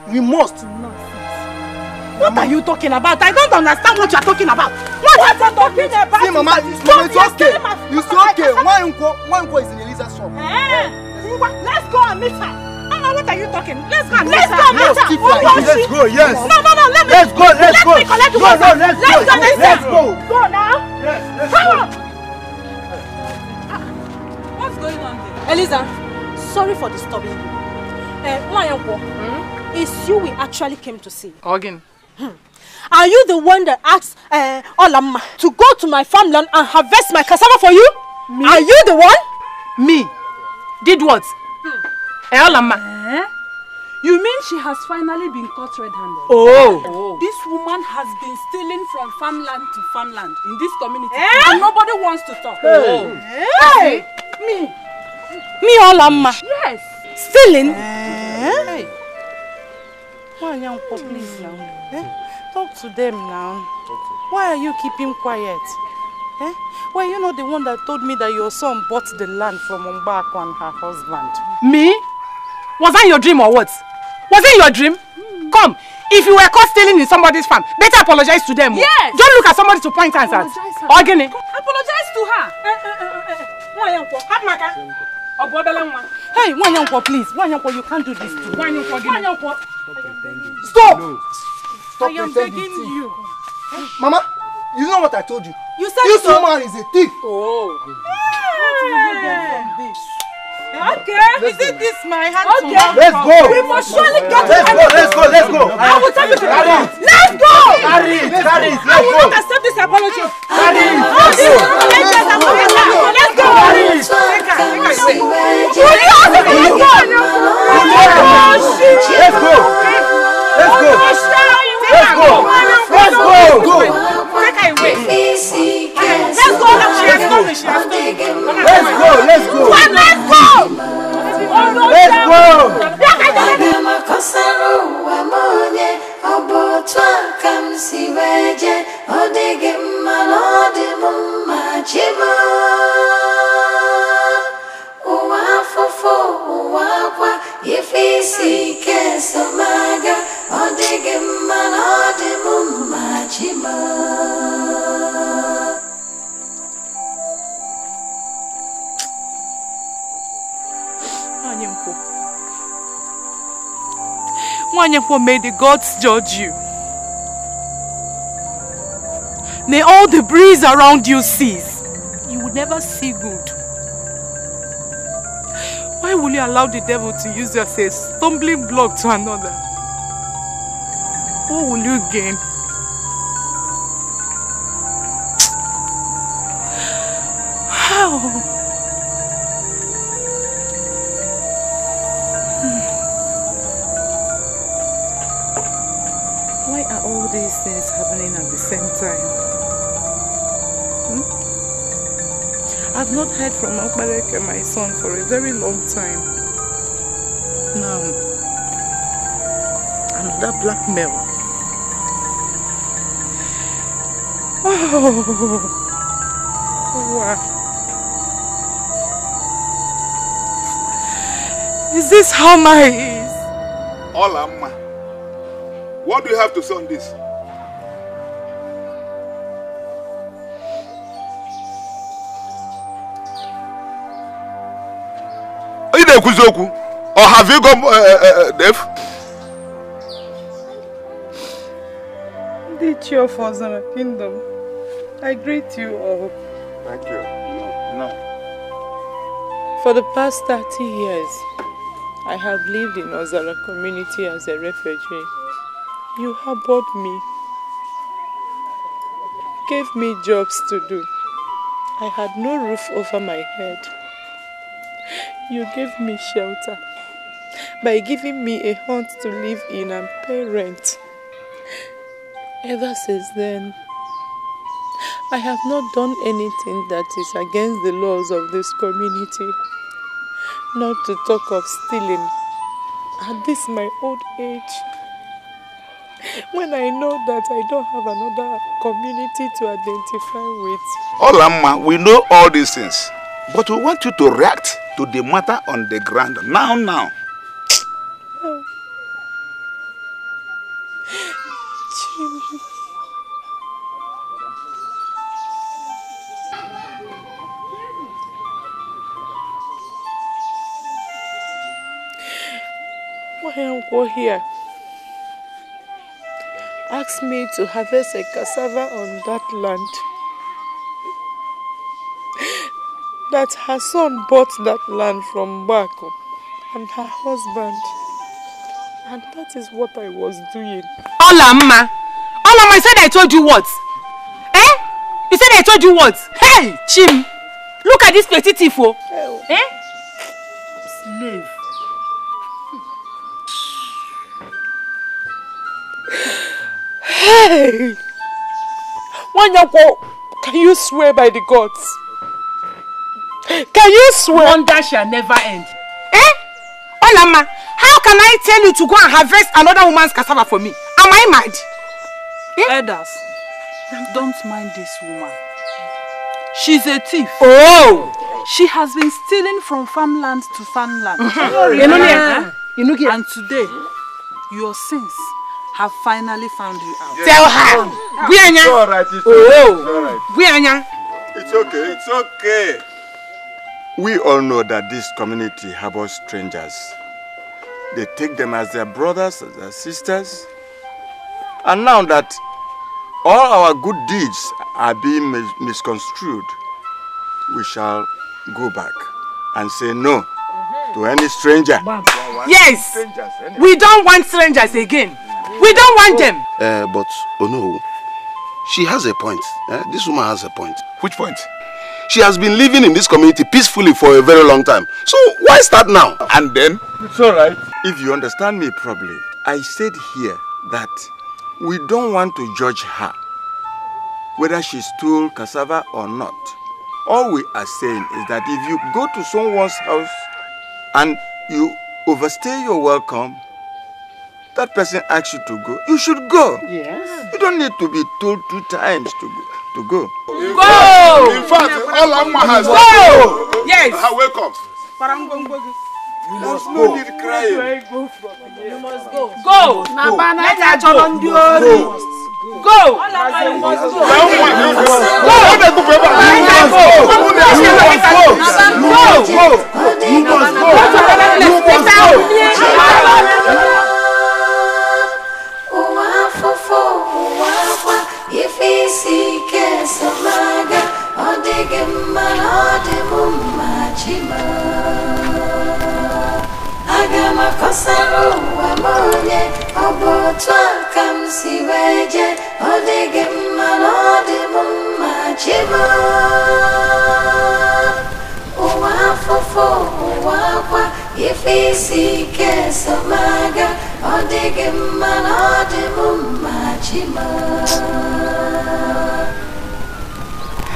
We must. Nonsense. What are you talking about? I don't understand what you are talking about. What are you talking about? See, Mama, it's okay. It's okay. Wanyanko is in Eliza's shop. Let's go and meet her. What are you talking? Let's go and meet her. Let's go, yes. No, let me. Let's go. Let me collect the water. Let's go. Go now. Yes, come on. What's going on there? Eliza, sorry for disturbing you. Wanyanko, it's you we actually came to see. Again. Are you the one that asked Olamma to go to my farmland and harvest my cassava for you? Me? Are you the one? Me? Did what? Olamma. You mean she has finally been caught red-handed? Oh. This woman has been stealing from farmland to farmland in this community and nobody wants to talk. Hey. Me. Me Olamma? Yes. Stealing? Hey. Nwanyanko, please now. Talk to them now. Why are you keeping quiet? Well, you know the one that told me that your son bought the land from Mbako and her husband. Me? Was that your dream or what? Was it your dream? Come, if you were caught stealing in somebody's farm, better apologize to them. Yes. Don't look at somebody to point hands at. Ogini. Apologize to her. Hey, Nwanyanko, please. Nwanyanko, you can't do this too. Nwanyanko. Stop! I am begging you. Mama, you know what I told you? You said this so. woman is a thief. Oh. What will you get from this? Okay, is it this my hand? Okay, let's go. We must surely get Let's go. I will tell you to carry it. Let's go. Carry it. I will not accept this apology. Carry it. Let's go. Carry it. Let's go. Take her away. Let's go. May the gods judge you. May all the breeze around you cease. You will never see good. Why will you allow the devil to use you as a stumbling block to another? What will you gain? How? Why are all these things happening at the same time? I've not heard from Okbareke, my son, for a very long time. Now, another blackmail. Oh, wow. Is this how my is? Olamma, what do you have to say on this? Or have you gone deaf? The Chief of Ozara Kingdom, I greet you all. Thank you. No. For the past 30 years, I have lived in Ozara community as a refugee. You harbored me, gave me jobs to do. I had no roof over my head. You gave me shelter by giving me a hut to live in and pay rent. Ever since then, I have not done anything that is against the laws of this community. Not to talk of stealing at this my old age, when I know that I don't have another community to identify with. Olamma, we know all these things, but we want you to react to the matter on the ground now. Oh. Jimmy. My uncle here asked me to harvest a cassava on that land. That her son bought that land from Mbako and her husband. And that is what I was doing. Olamma, I said I told you what? You said I told you what? Hey, Chim, look at this petty tifo. Slave. Hey! Wanyako, can you swear by the gods Can you swear? Wonder shall never end. Eh? Olama, how can I tell you to go and harvest another woman's cassava for me? Am I mad? Elders, don't mind this woman. She's a thief. Oh! She has been stealing from farmland to farmland. And today, your sins have finally found you out. Yes. Tell her! It's alright, it's okay, it's okay. We all know that this community harbors strangers. They take them as their brothers, as their sisters. And now that all our good deeds are being misconstrued, we shall go back and say no to any stranger. Yes! We don't want strangers again. We don't want them. But, oh no, she has a point. This woman has a point. Which point? She has been living in this community peacefully for a very long time. So why start now? And then? It's alright. If you understand me properly, I said here that we don't want to judge her, whether she stole cassava or not. All we are saying is that if you go to someone's house and you overstay your welcome, that person asks you to go, you should go. Yes. You don't need to be told 2 times to go. Go! In fact, all Amma has go! Yes. Welcome. You must go. Need crying. You must go. Go! Let her turn on the go! Go! You must go!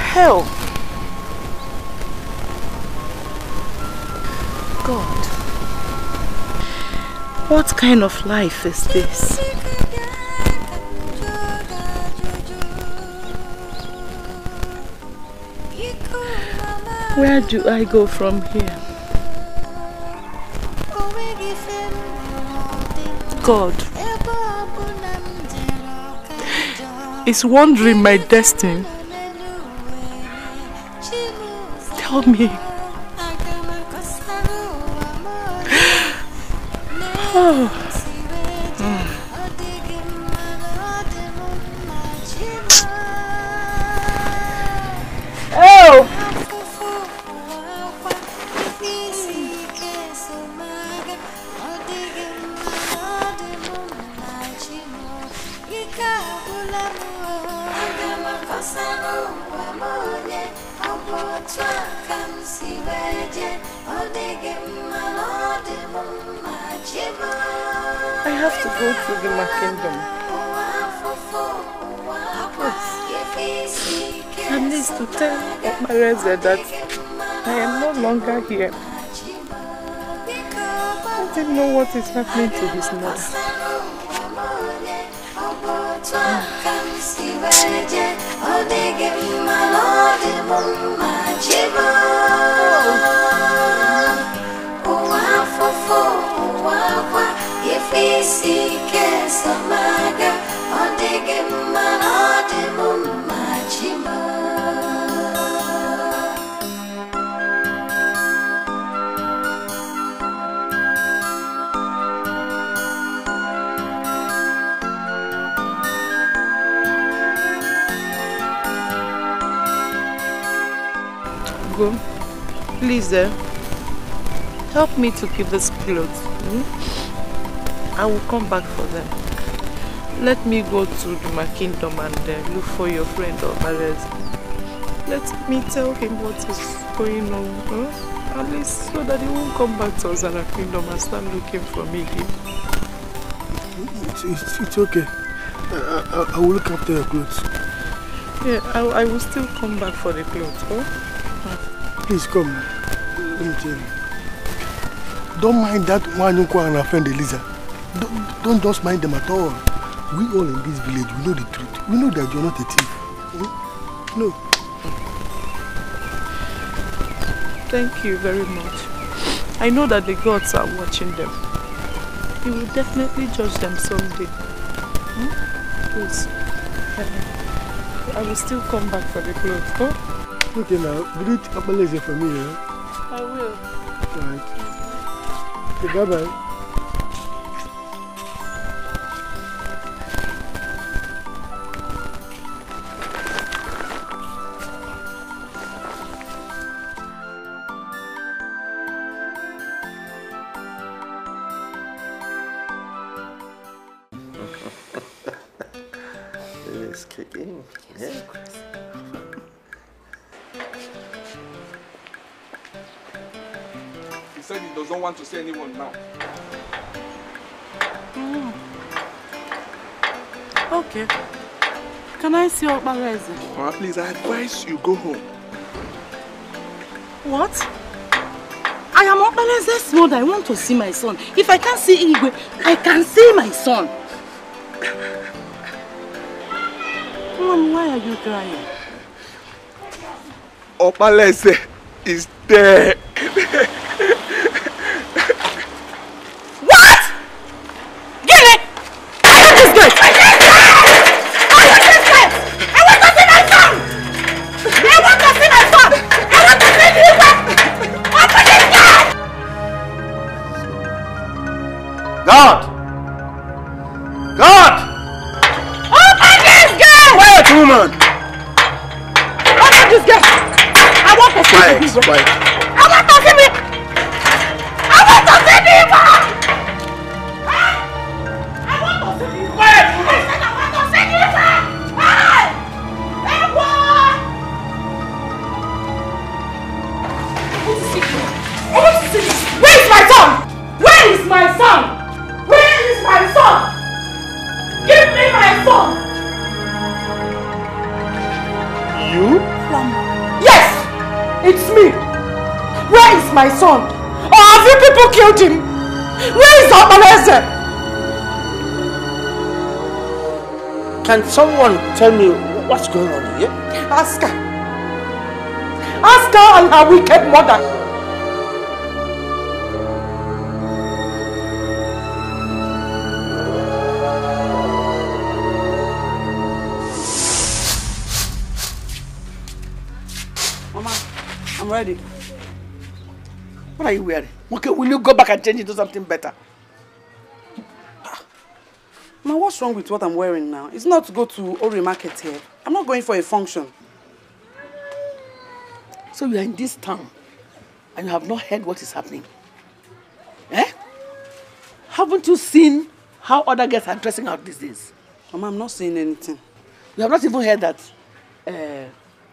Hell. God, what kind of life is this? Where do I go from here? God is wandering my destiny. Tell me. Oh. Oh. I have to go to the kingdom. Yes. At least to tell Mareza that I am no longer here. I didn't know what is happening to his mother. Go. Please, help me to keep this clothes. I will come back for them. Let me go to my kingdom and look for your friend Obarez. Let me tell him what is going on. At least so that he won't come back to us and our kingdom and start looking for me here. It's okay. I will look after your clothes. Yeah, I will still come back for the clothes. Please come. Let me tell you. Don't mind that Wanyuko and her friend Eliza. Don't just mind them at all. We all in this village, we know the truth. We know that you're not a thief. No. Thank you very much. I know that the gods are watching them. He will definitely judge them someday. Please. I will still come back for the clothes. Oh? Okay now, greet Apalese for me, eh? I will. Right. Okay, bye-bye. It's kicking. Yeah. He said he doesn't want to see anyone now. Okay. Can I see your Obaleze? Please, I advise you go home. What? I am Obaleze's mother. I want to see my son. If I can't see Igwe, I can see my son. Mom, why are you crying? Obaleze is dead. What? Get it! I want this guy! I want this guy! I want to see my son! I want to see my son! I want to see Igwe! Open this gate! God! God! Open this gate! Quiet, woman! Open this gate! I want to see Igwe! Quiet. I want to see me! I want to see Igwe! I want to see Igwe! I said I want to see Igwe! Hey! Igwe! I want to see Igwe! Where is my son? Where is my son? Where is my son? Give me my son! You? Yes! It's me! Where is my son? Or have you people killed him? Where is Obaleze? Can someone tell me what's going on here? Ask her. Ask her and her wicked mother. Mama, I'm ready. What are you wearing? Okay, will you go back and change it to something better? Mama, what's wrong with what I'm wearing now? It's not to go to Ori Market here. I'm not going for a function. So you are in this town and you have not heard what is happening. Eh? Haven't you seen how other girls are dressing out these days? Mama, I'm not saying anything. You have not even heard that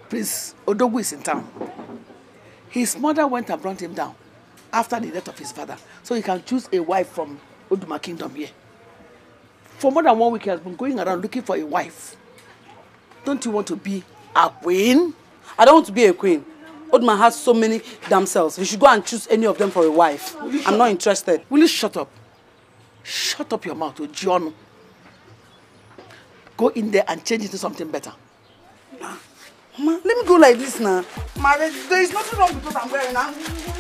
Prince Odogwu is in town. His mother went and brought him down after the death of his father, so he can choose a wife from Oduma Kingdom here. For more than 1 week, he has been going around looking for a wife. Don't you want to be a queen? I don't want to be a queen. Oduma has so many damsels. We should go and choose any of them for a wife. I'm not interested. Will you shut up? Shut up your mouth, John. Go in there and change it to something better. Mama, let me go like this now. Ma, there is nothing wrong with what I'm wearing now.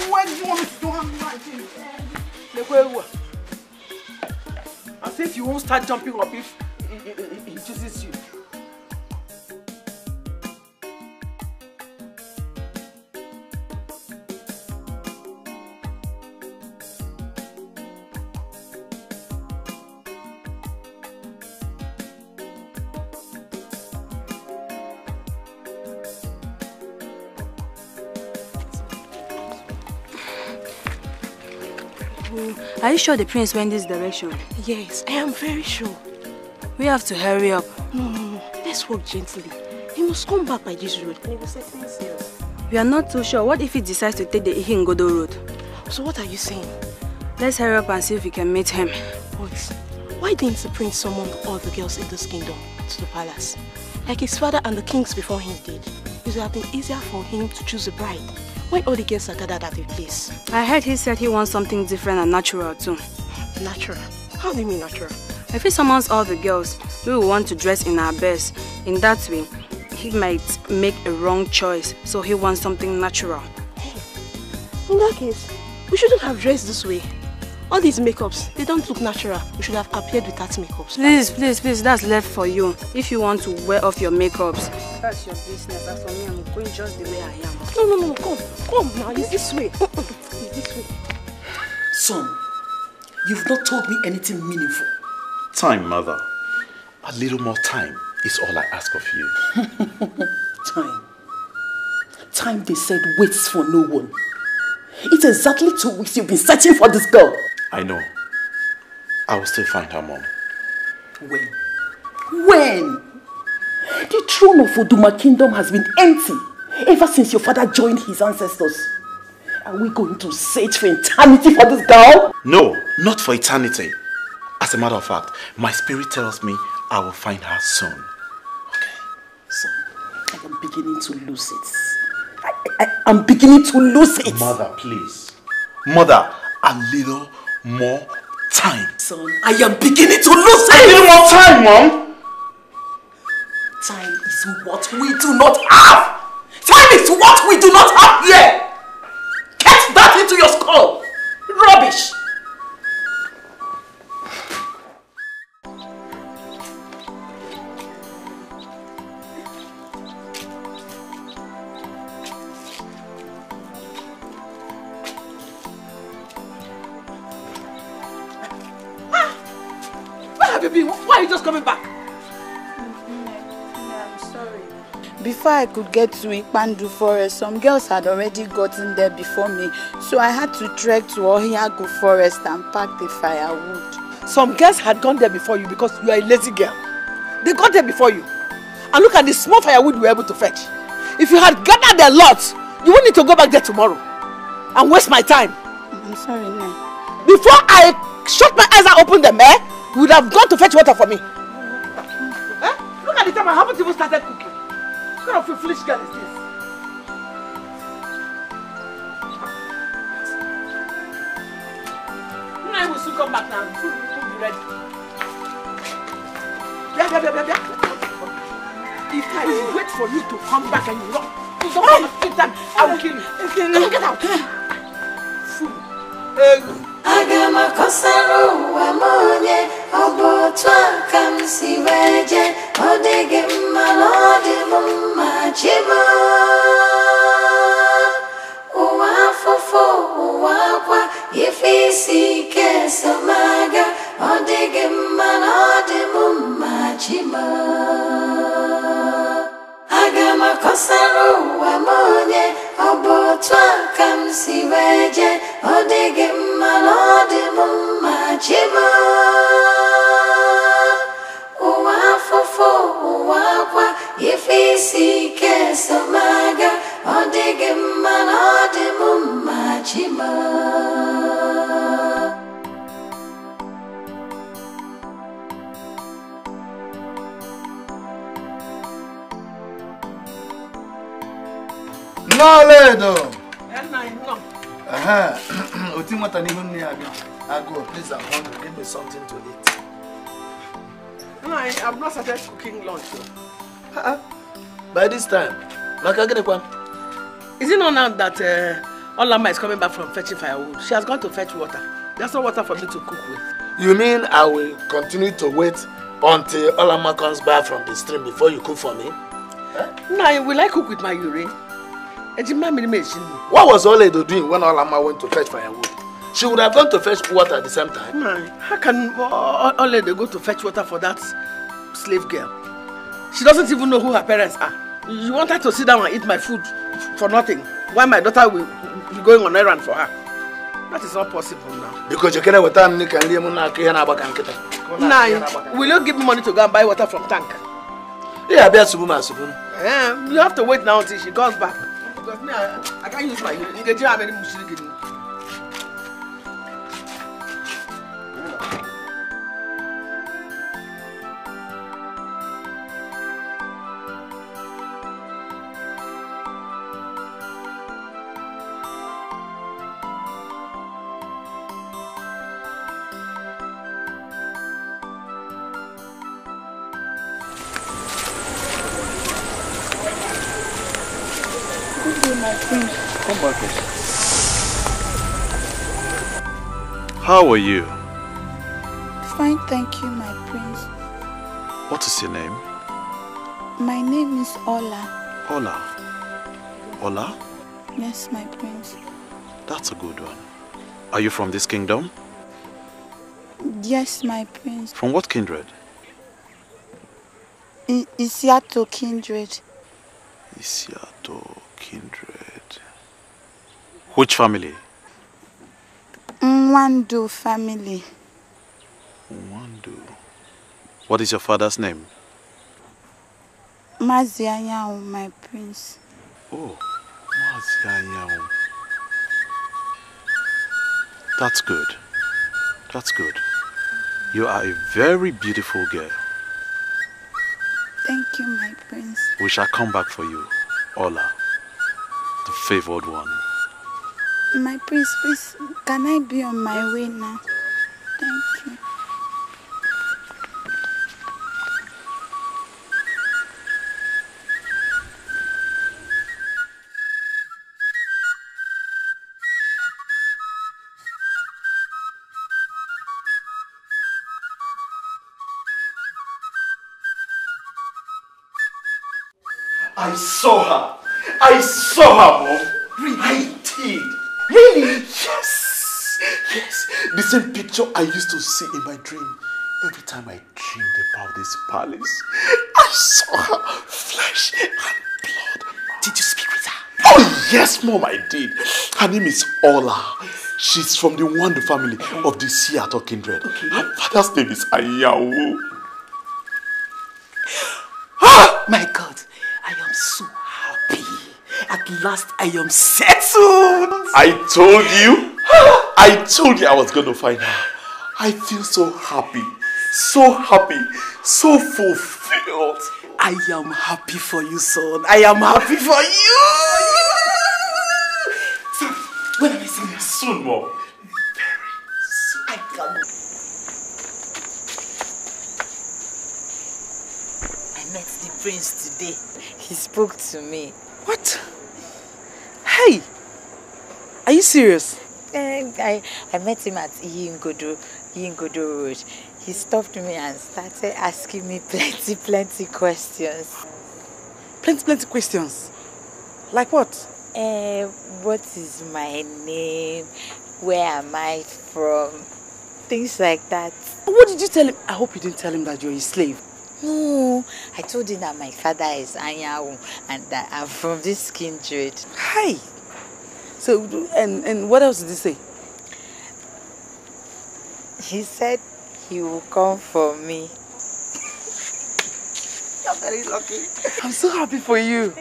Why do you want me to do my thing? As if you won't start jumping up if he chooses you. Are you sure the prince went this direction? Yes, I am very sure. We have to hurry up. No. Let's walk gently. He must come back by this road and he will set things here. We are not too sure. What if he decides to take the Ihingodo road? So what are you saying? Let's hurry up and see if we can meet him. What? Why didn't the prince summon all the girls in this kingdom to the palace? Like his father and the kings before him did. It would have been easier for him to choose a bride. Why all the girls are gathered at the place? I heard he said he wants something different and natural too. Natural? How do you mean natural? If he summons all the girls, we will want to dress in our best. In that way, he might make a wrong choice, so he wants something natural. In that case, we shouldn't have dressed this way. All these makeups, they don't look natural. We should have appeared without makeups. Please, that's left for you. If you want to wear off your makeups, that's your business. As for me, I'm going just the way I am. No, come now, it's this way. It's this way. Son, you've not told me anything meaningful. Time, mother. A little more time is all I ask of you. Time they said waits for no one. It's exactly 2 weeks you've been searching for this girl. I know. I will still find her, Mom. When? The throne of Oduma Kingdom has been empty ever since your father joined his ancestors. Are we going to search for eternity for this girl? No, not for eternity. As a matter of fact, my spirit tells me I will find her soon. Son, I am beginning to lose it. I'm beginning to lose it. Mother, please. Mother, a little more time. Son, I am beginning to lose it. A little more time, Mom. Time is what we do not have. Time is what we do not have here. Get that into your skull. Rubbish. Why are you just coming back? I'm sorry. Before I could get to Ikpandu Forest, some girls had already gotten there before me. So I had to trek to Ohiagu Forest and pack the firewood. Some girls had gone there before you because you are a lazy girl. They got there before you. And look at the small firewood we were able to fetch. If you had gathered a lot, you wouldn't need to go back there tomorrow and waste my time. I'm sorry, no. Before I shut my eyes and open them, you would have gone to fetch water for me. Look at the time I haven't even started cooking. What kind of a foolish girl is this? I will soon come back now. Food will be ready. If I wait for you to come back and you don't come and eat them, I will kill you. Come get out. Food. Agama kosaru amonye obotwa kamsi weje odege malode mumma chima uwa fofo uwa kwa ifisi kesamaga odege malode mumma chima Agama kosaru amonye obotwa kamsi weje odege malode mumma chima uwa fofo uwa kwa ifisi kesamaga odege malode mumma chima Nollywood. Please, I'm hungry. Give me something to eat. No, I've not started cooking lunch. By this time, is it not now that Olama is coming back from fetching firewood? She has gone to fetch water. There's no water for me to cook with. You mean I will continue to wait until Olama comes back from the stream before you cook for me? No, will I cook with my urine? What was Oledo doing when Olama went to fetch firewood? She would have gone to fetch water at the same time. No, how can Oledo go to fetch water for that slave girl? She doesn't even know who her parents are. You want her to sit down and eat my food for nothing, while my daughter will be going on errand for her? That is not possible now. Because you can't with time, Nick and Nah, will you give me money to go and buy water from tank? Yeah, you have to wait now until she comes back. Because me, I can't use my urine. you, my prince. Come back here. How are you? Fine, thank you, my prince. What is your name? My name is Ola. Ola. Ola? Yes, my prince. That's a good one. Are you from this kingdom? Yes, my prince. From what kindred? Isiato kindred. Isiato kindred. Which family? Nwandu family. Nwandu. What is your father's name? Mazianyao, my prince. Oh, Mazianyao. That's good. That's good. You are a very beautiful girl. Thank you, my prince. We shall come back for you, Ola, the favored one. My prince, please, can I be on my way now? Thank you. I saw her. I saw her, Mom. Really? I did. Really? Yes. Yes. The same picture I used to see in my dream. Every time I dreamed about this palace, I saw her, flesh and blood. Did you speak with her? Oh, yes, Mom, I did. Her name is Ola. She's from the Nwandu family of the Seattle kindred. Okay. Her father's name is Ayawu. My God, I am so happy. At last I am settled. I told you. I told you I was going to find her. I feel so happy. So happy. So fulfilled. I am happy for you, son. I am happy for you. So, when am I seeing you? Soon, Mom. Very soon. I can't. I met the prince today. He spoke to me. What? Hey! Are you serious? I met him at Yingodo Road. He stopped me and started asking me plenty questions. Plenty questions? Like what? What is my name? Where am I from? Things like that. What did you tell him? I hope you didn't tell him that you're his slave. No, I told him that my father is Anyawu and that I'm from this kindred. Hi. So, and what else did he say? He said he will come for me. You're very lucky. I'm so happy for you.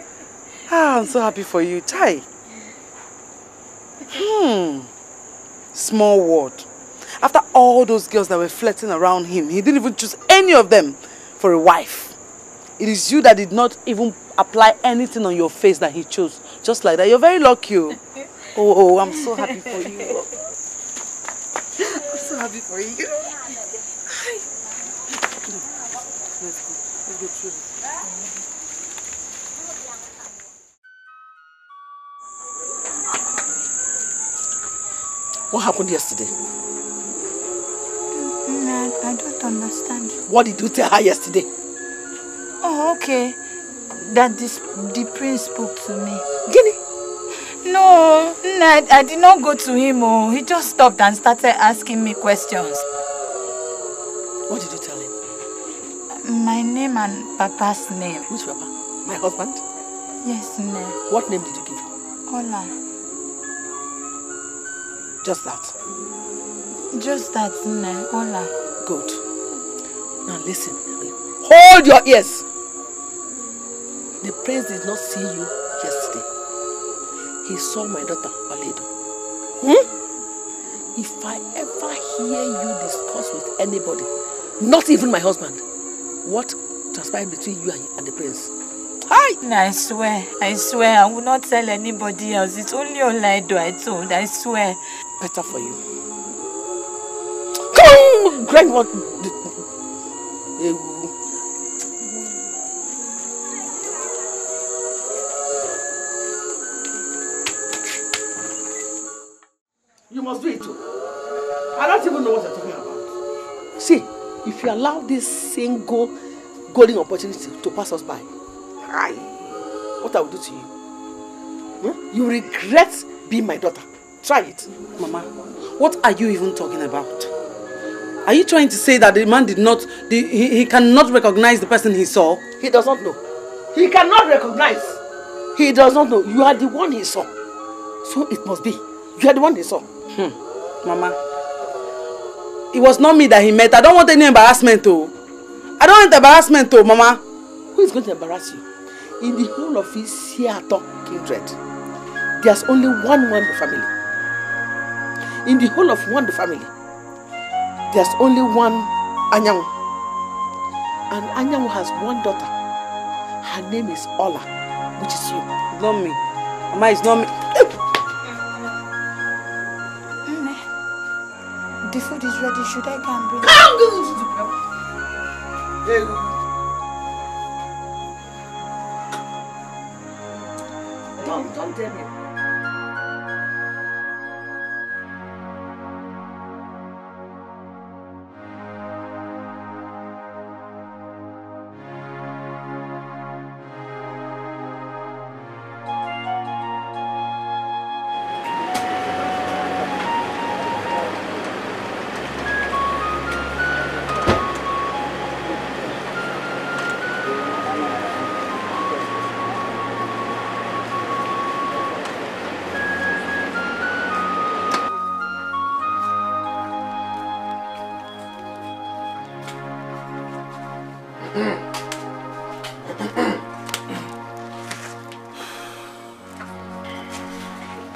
I'm so happy for you. Chai. Small word. After all those girls that were flirting around him, he didn't even choose any of them for a wife. It is you that did not even apply anything on your face that he chose. Just like that. You're very lucky. Oh, I'm so happy for you. I'm so happy for you. Let's go through this. What happened yesterday? I don't understand. What did you tell her yesterday? Oh, okay. That the prince spoke to me. Guinea? No, I did not go to him. Oh, he just stopped and started asking me questions. What did you tell him? My name and Papa's name. Which Papa? My husband? Yes, Nne. What name did you give? Ola. Just that? Just that, Nne. Ola. Good. Now listen. Hold your ears. The prince did not see you yesterday. He saw my daughter, Waledo. If I ever hear you discuss with anybody, not even my husband, what transpired between you and the prince? Hi! I swear, I will not tell anybody else. It's only Olaido I told, I swear. Better for you. Come on, grind what? must do it too. I don't even know what you're talking about. See, if you allow this single golden opportunity to pass us by, what I will do to you? You regret being my daughter. Try it. Mama, what are you even talking about? Are you trying to say that the man did not, he cannot recognize the person he saw? He does not know. He cannot recognize. He does not know. You are the one he saw. So it must be. You are the one he saw. Mama, it was not me that he met. I don't want any embarrassment though. I don't want embarrassment though, Mama. Who is going to embarrass you? In the whole of his Seattle kindred, there's only one Wando family. In the whole of Wando family, there's only one Anyanwu. And Anyanwu has one daughter. Her name is Ola, which is you. It's not me. Mama, it's not me. The food is ready. Should I go and bring it? Don't tell me.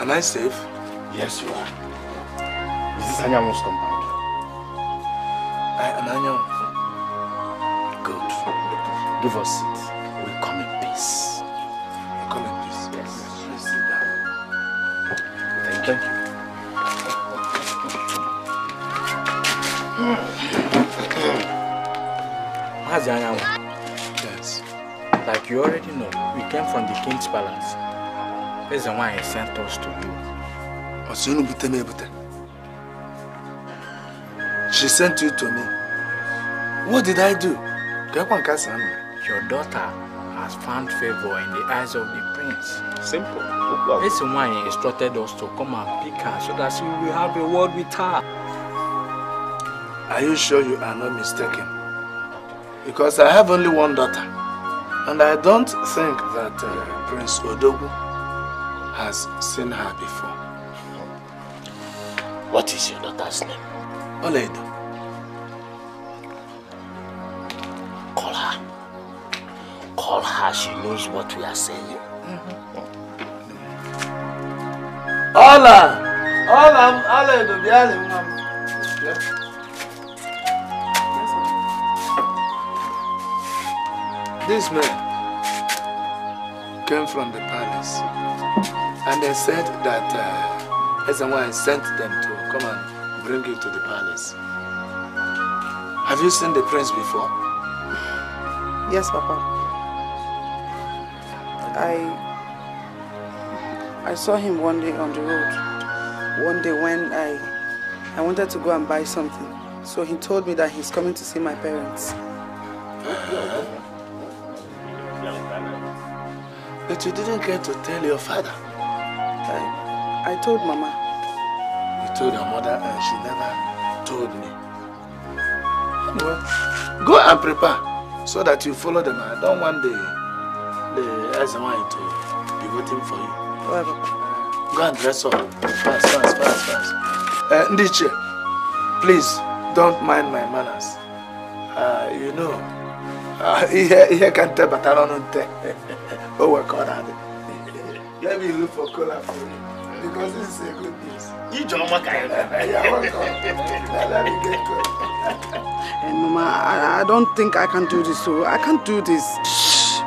Am I safe? Yes, you are. Is this Anyanwu's compound? I am Anyanwu. Good. Give us seat. We come in peace. You come in peace? Yes. Please sit down. Thank you. Mazi Anyanwu. Yes. Like you already know, we came from the king's palace. This is why he sent us to you. She sent you to me. What did I do? Your daughter has found favor in the eyes of the prince. Simple. This is why he instructed us to come and pick her so that we will have a word with her. Are you sure you are not mistaken? Because I have only one daughter. And I don't think that Prince Odogu has seen her before. What is your daughter's name? Oledo. Call her. Call her, she knows what we are saying. Ola! Ola, Oledo, This man came from the palace and they said that someone sent them to come and bring you to the palace. Have you seen the prince before? Yes, Papa. I saw him one day on the road. One day when I wanted to go and buy something. So he told me that he's coming to see my parents. But you didn't get to tell your father. I told Mama. You told your mother and she never told me. Well, go and prepare so that you follow them. I don't want the Ezewine to be waiting for you. Whatever. Go and dress up. Fast. Ndiche, please don't mind my manners. You know, here can tell, but I don't know. Oh, work on that. Let me look for cola for you because this is a good news. You don't want to. Let me get cola. And Mama, I don't think I can do this. So I can't do this. Shh.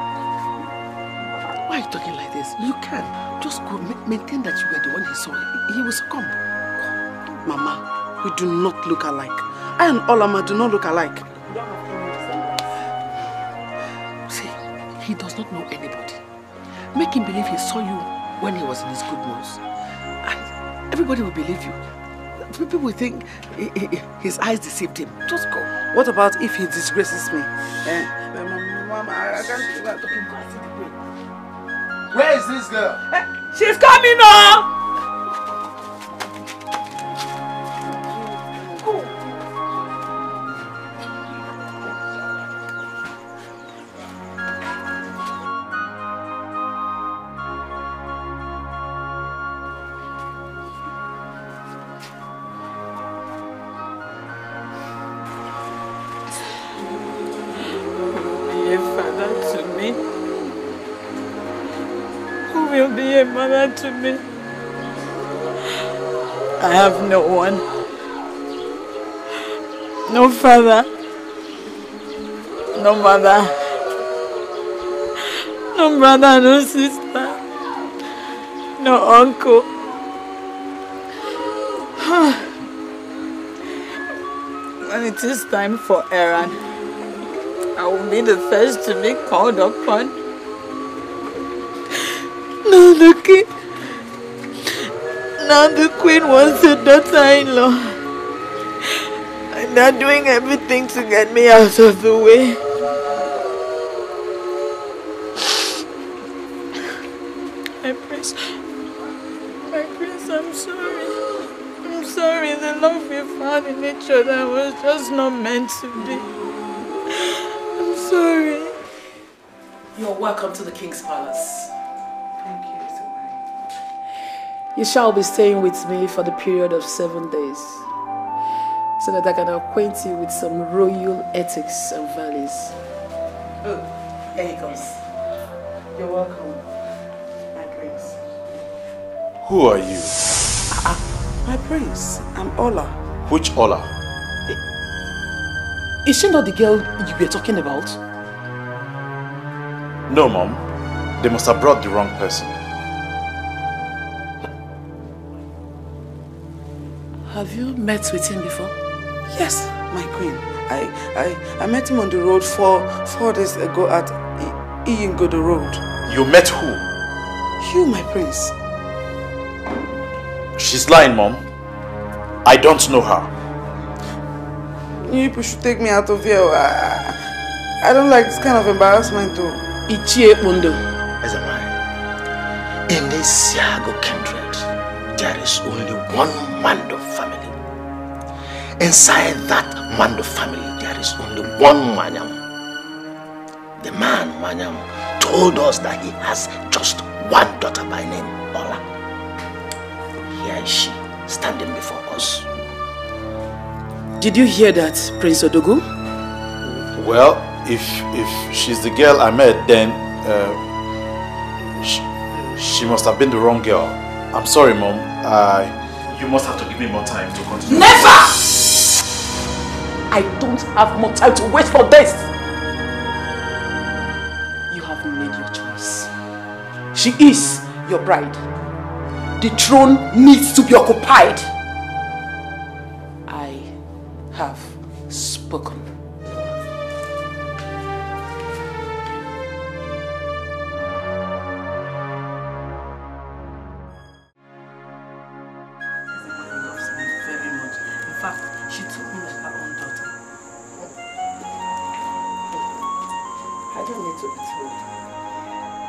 Why are you talking like this? You can. Just go maintain that you were the one he saw. He will succumb. Mama, we do not look alike. I and Olama do not look alike. See, he does not know anybody. Make him believe he saw you when he was in his good moods. And everybody will believe you. People will think his eyes deceived him. Just go. What about if he disgraces me? Mama, I can't do that. Where is this girl? She's coming now! Be a mother to me. I have no one. No father. No mother. No brother, no sister. No uncle. When it is time for errand, I will be the first to be called upon. Now the queen wants a daughter-in-law. And they're doing everything to get me out of the way. My prince, I'm sorry. I'm sorry. The love we found in each other was just not meant to be. I'm sorry. You're welcome to the king's palace. You shall be staying with me for the period of 7 days, so that I can acquaint you with some royal ethics and values. Oh, here he comes. You're welcome, my prince. Who are you? My prince, I'm Ola. Which Ola? Is she not the girl you were talking about? No, Mom. They must have brought the wrong person. Have you met with him before? Yes, my queen. I met him on the road 4 days ago at Iyingodo Road. You met who? You, my prince. She's lying, Mom. I don't know her. You people should take me out of here. I don't like this kind of embarrassment too. Ichie Mundo. In this Siago kindred, there is only one Mando family. Inside that Mando family, there is only one Manyam. The man, Manyam, told us that he has just one daughter by name, Ola. Here is she, standing before us. Did you hear that, Prince Odogu? Well, if she's the girl I met, then she must have been the wrong girl. I'm sorry, Mom. You must have to give me more time to continue. Never! I don't have more time to wait for this. You have made your choice. She is your bride. The throne needs to be occupied. I have spoken.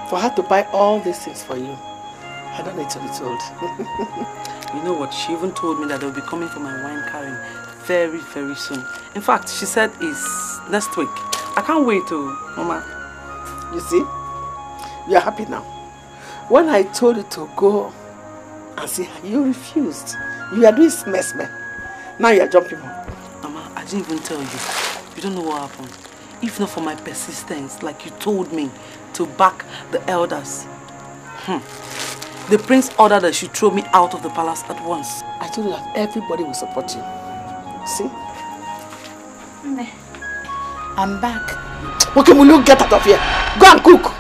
For her to buy all these things for you, I don't need to be told. You know what? She even told me that they'll be coming for my wine carrying very, very soon. In fact, she said it's next week. I can't wait to, Mama. You see? You are happy now. When I told you to go and see her, you refused. You are doing smesme. Now you are jumping up. Mama, I didn't even tell you. You don't know what happened. If not for my persistence, like you told me, to back the elders. The prince ordered that she throw me out of the palace at once. I told you that everybody will support you. See? I'm back. Okay, will you get out of here? Go and cook.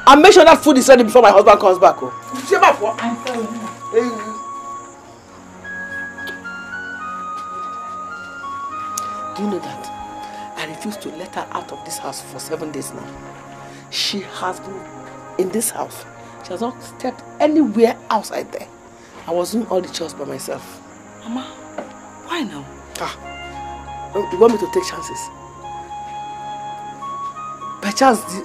And make sure that food is ready before my husband comes back. Oh. I'm sorry. Do you know that? I refused to let her out of this house for 7 days now. She has been in this house. She has not stepped anywhere outside there. I was doing all the chores by myself. Mama, Why now? You want me to take chances? By chance, the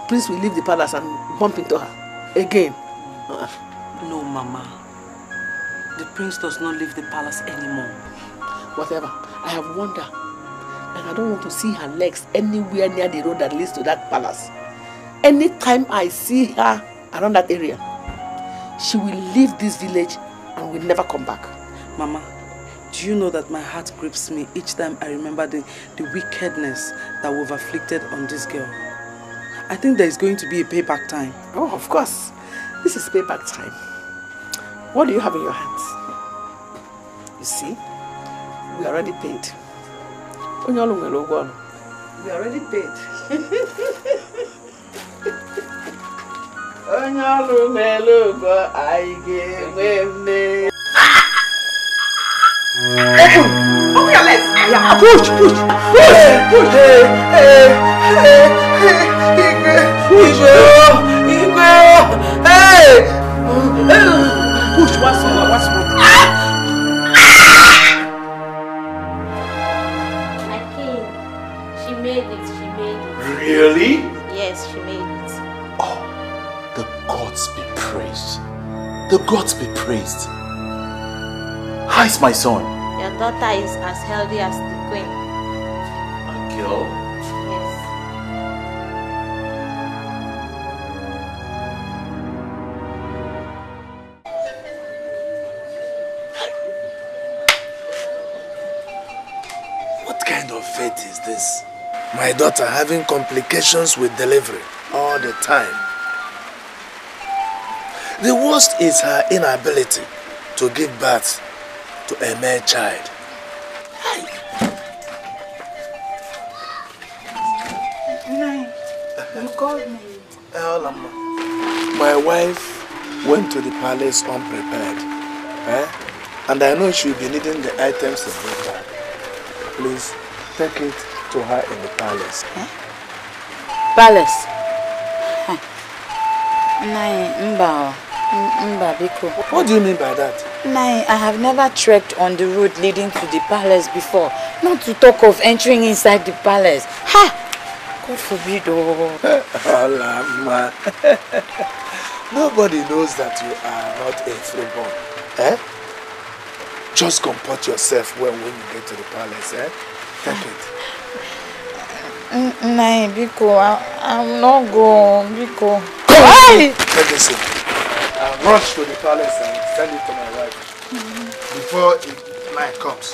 prince will leave the palace and bump into her again. No, Mama. The prince does not leave the palace anymore. Whatever. I have wondered. And I don't want to see her legs anywhere near the road that leads to that palace. Anytime I see her around that area, she will leave this village and will never come back. Mama, do you know that my heart grips me each time I remember the wickedness that we've afflicted on this girl? I think there is going to be a payback time. Oh, of course. This is payback time. What do you have in your hands? You see, we are already paid. We are already paid. Open your legs! Yeah. Push! Push! What's wrong? My king, she made it. Really? Yes, she made it. The gods be praised. The gods be praised. How is my son? Your daughter is as healthy as the queen. A girl? Yes. What kind of fate is this? My daughter having complications with delivery all the time. The worst is her inability to give birth to a male child. You called me. My wife went to the palace unprepared. And I know she'll be needing the items in her bag. Please take it to her in the palace. Palace? What do you mean by that? Nai, I have never trekked on the road leading to the palace before. Not to talk of entering inside the palace. Ha! God forbid, oh. Olama. Nobody knows that you are not a freeborn. Just comport yourself when you get to the palace. Take it. Nai, Biko, I'm not going. Biko. Take this in. I'll rush to the palace and send it to my wife before night comes.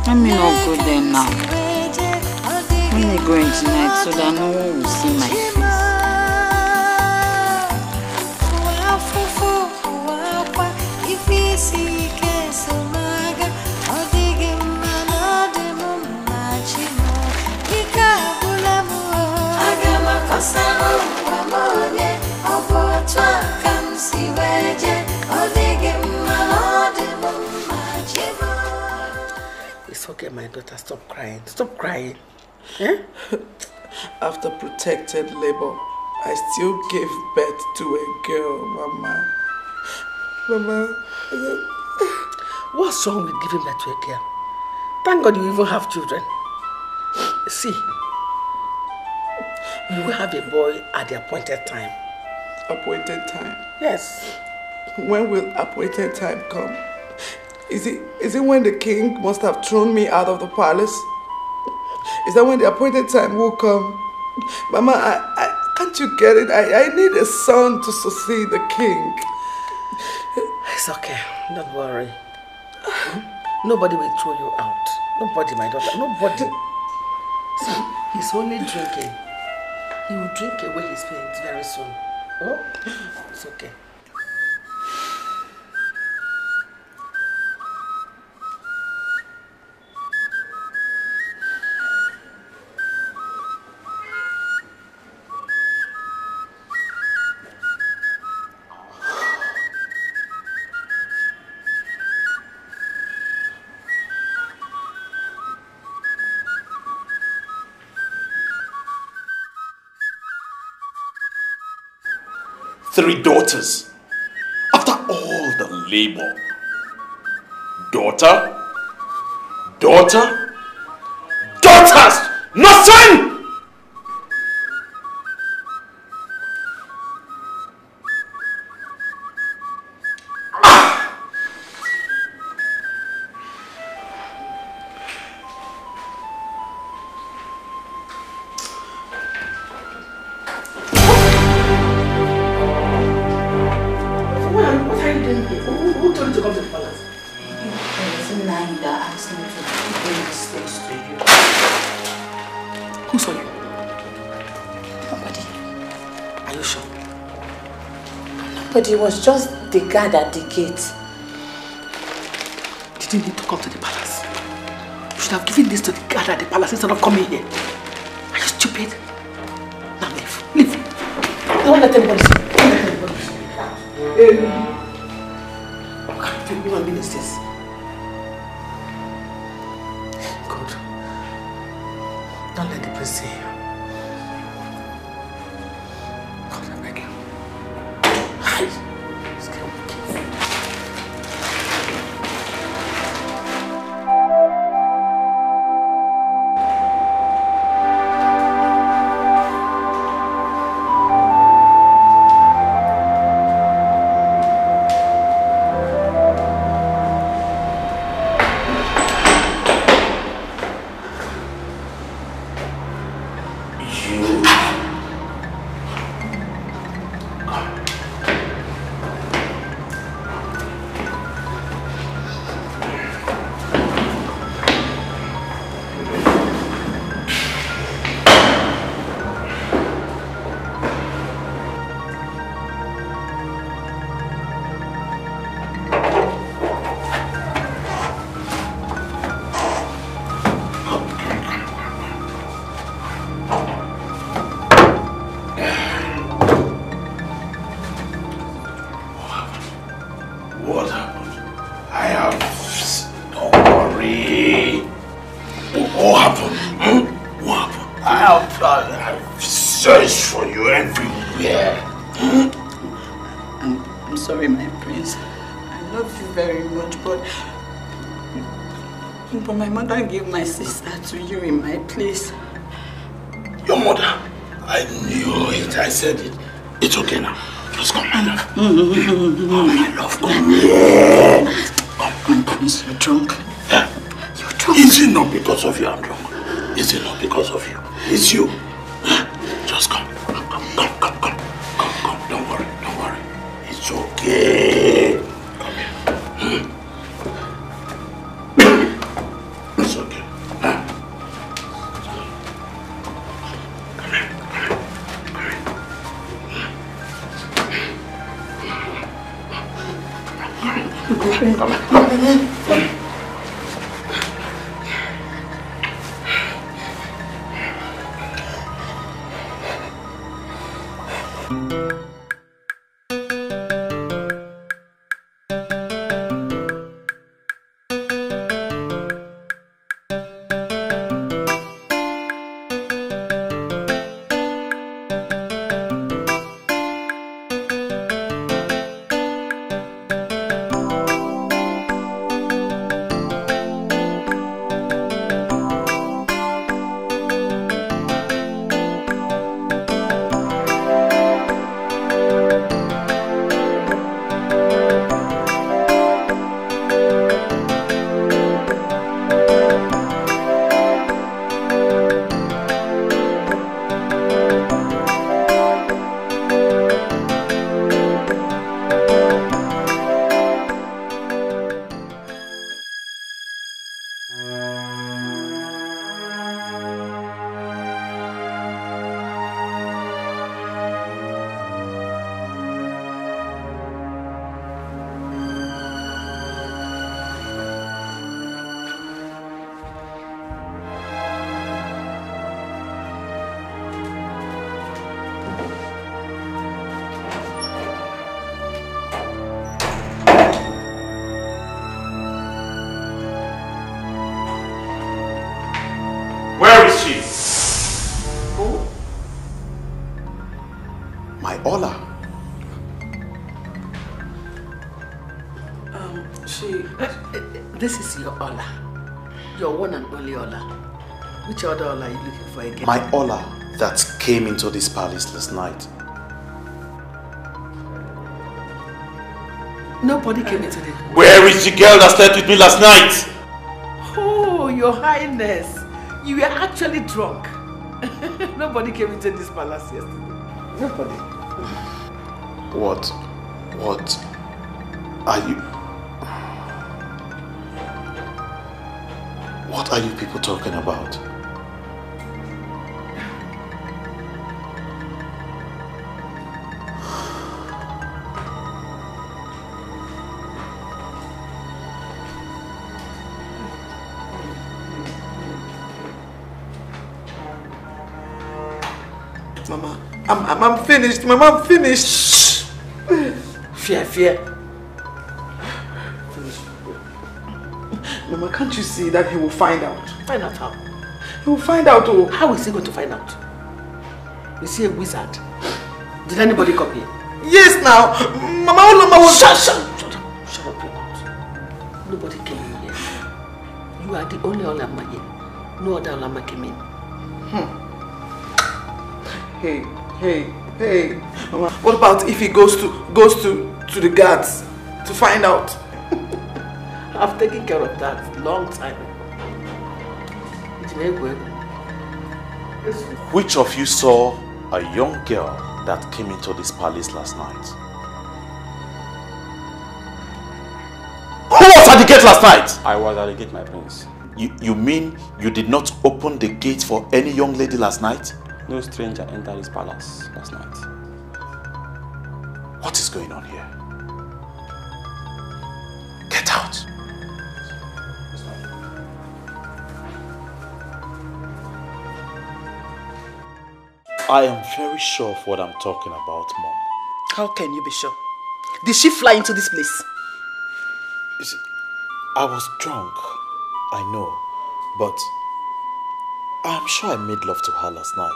Let me not go there now. Let me go in tonight so that no one will see my face. It's okay, my daughter. Stop crying. Stop crying. After protected labor, I still gave birth to a girl, Mama. What's wrong with giving birth to a girl? Thank God you even have children. See, you will have a boy at the appointed time. Appointed time? Yes. When will appointed time come? Is it when the king must have thrown me out of the palace? Is that when the appointed time will come? Mama, can't you get it? I need a son to succeed the king. It's okay. Don't worry. Nobody will throw you out. Nobody, my daughter. Nobody. See, he's only drinking. He will drink away his pains very soon. Oh, it's okay. Three daughters. After all the labor. Daughter, daughter, daughters! Nothing! But it was just the guard at the gate. Didn't need to come to the palace. You should have given this to the guard at the palace instead of coming here. Are you stupid? Now leave. Leave. Don't let anybody see. Don't let anybody see. What kind of human being is this? God. Don't let the priest see you. But my mother gave my sister to you in my place. Your mother? I knew it. I said it. It's okay now. Just come, my love. Oh, my love, come here. Come, Prince, you're drunk. Yeah. You're drunk. Is it not because of you I'm drunk? Is it not because of you? It's you. Just come. Come. Don't worry. It's okay. Come here. It's okay. Come here. Your Ola. Your one and only Ola. Which other Ola are you looking for again? My Ola that came into this palace last night. Nobody came into the... Where is the girl that slept with me last night? Oh, Your Highness. You were actually drunk. Nobody came into this palace yesterday. Nobody. What are you... What are you people talking about? Mama, I'm finished. Mama, I'm finished. Shh. Fear. Mama, can't you see that he will find out? Find out how? He will find out. Oh. How is he going to find out? Is he a wizard? Did anybody come here? Yes, now. Mama was... Shut up your mouth. Nobody came in here. You are the only Olama here. No other Olama came in. Hey. Mama, what about if he goes to the guards to find out? I've taken care of that long time ago. Which of you saw a young girl that came into this palace last night? Who was at the gate last night? I was at the gate, my prince. You mean you did not open the gate for any young lady last night? No stranger entered his palace last night. What is going on here? Get out! I am very sure of what I'm talking about, Mom. How can you be sure? Did she fly into this place? You see, I was drunk, I know, but I'm sure I made love to her last night.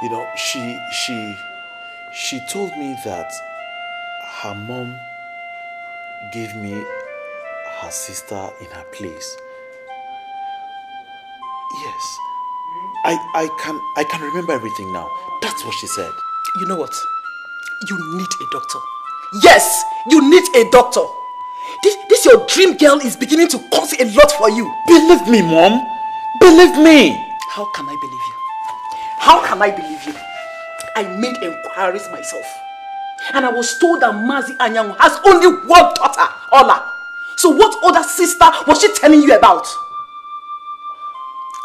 You know, she told me that her mom gave me her sister in her place. Yes, I can remember everything now. That's what she said. You know what? You need a doctor. Yes, you need a doctor. This your dream girl is beginning to cost a lot for you. Believe me, Mom. Believe me. How can I believe you? How can I believe you? I made inquiries myself. And I was told that Mazi Anyanwu has only one daughter, Ola. So what other sister was she telling you about?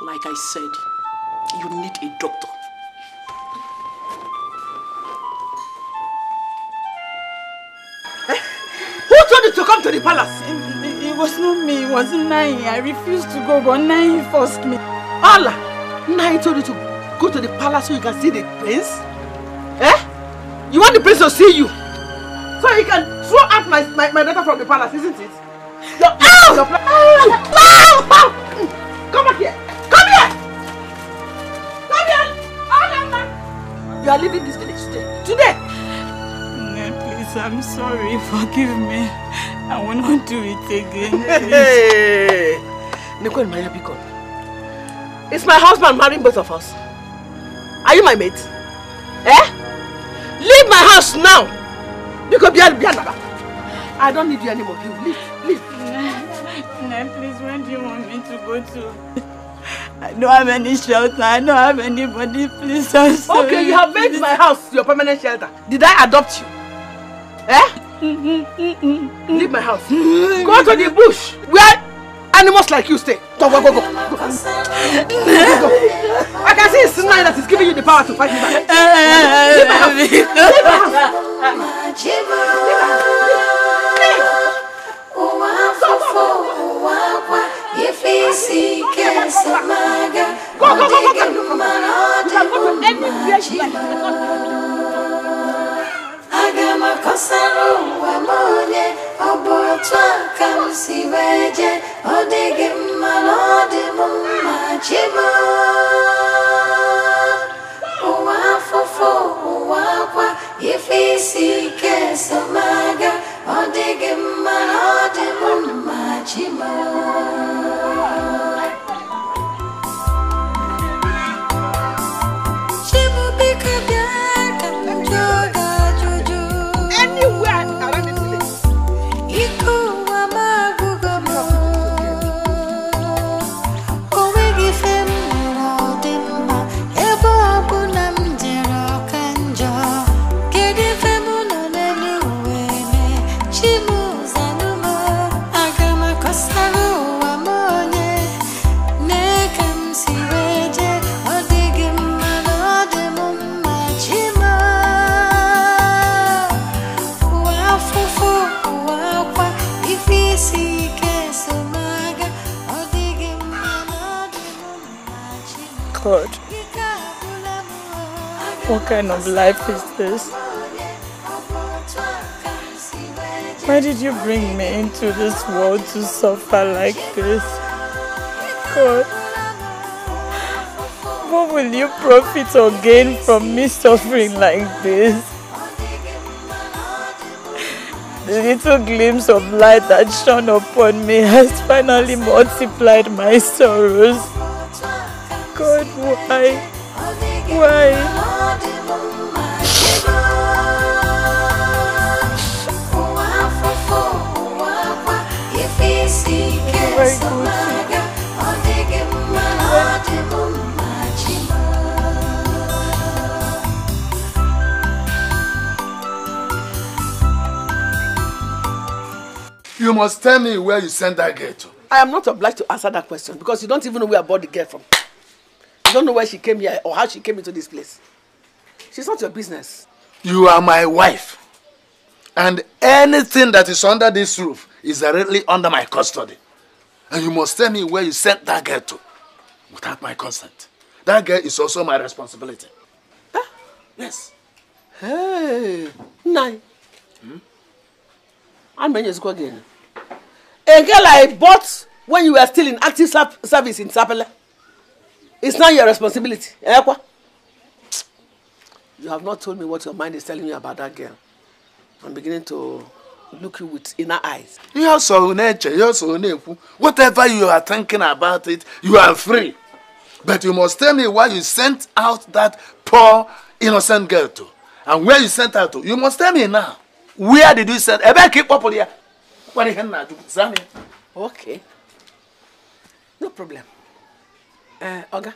Like I said, you need a doctor. Who told you to come to the palace? It was not me, it was Nai. I refused to go, but Nai forced me. Ola, Nai told you to go to the palace so you can see the prince? Eh? You want the prince to see you? So he can throw out my daughter from the palace, isn't it? Come back here! Come here! You are leaving this village today. Please, I'm sorry. Forgive me. I will not do it again. Hey! Nico and Maya, be gone. It's my husband marrying both of us. Are you my mate? Eh? Leave my house now! Because I don't need you anymore. You leave. Please, where do you want me to go to? I don't have any shelter. I don't have anybody. Please, I'm sorry. Okay, you have made my house your permanent shelter. Did I adopt you? Eh? Leave my house. Go to the bush where animals like you stay. Go. I can see it's Sinai that is giving you the power to fight me back. Leave my house. Leave my Chima. God, what kind of life is this? Why did you bring me into this world to suffer like this? God, what will you profit or gain from me suffering like this? The little glimpse of light that shone upon me has finally multiplied my sorrows. God, why? Why? You must tell me where you sent that girl to. I am not obliged to answer that question because you don't even know where I bought the girl from. You don't know where she came here or how she came into this place. She's not your business. You are my wife. And anything that is under this roof is directly under my custody. And you must tell me where you sent that girl to without my consent. That girl is also my responsibility. Ah? Yes. Hey, Nai. I'm going to go again. A girl I bought when you were still in active service in Sapele. It's not your responsibility. You have not told me what your mind is telling me about that girl. I'm beginning to look you with inner eyes. Whatever you are thinking about it, you are free. But you must tell me why you sent out that poor, innocent girl to. And where you sent her to. You must tell me now. Where did you send her? Okay. No problem. Oga.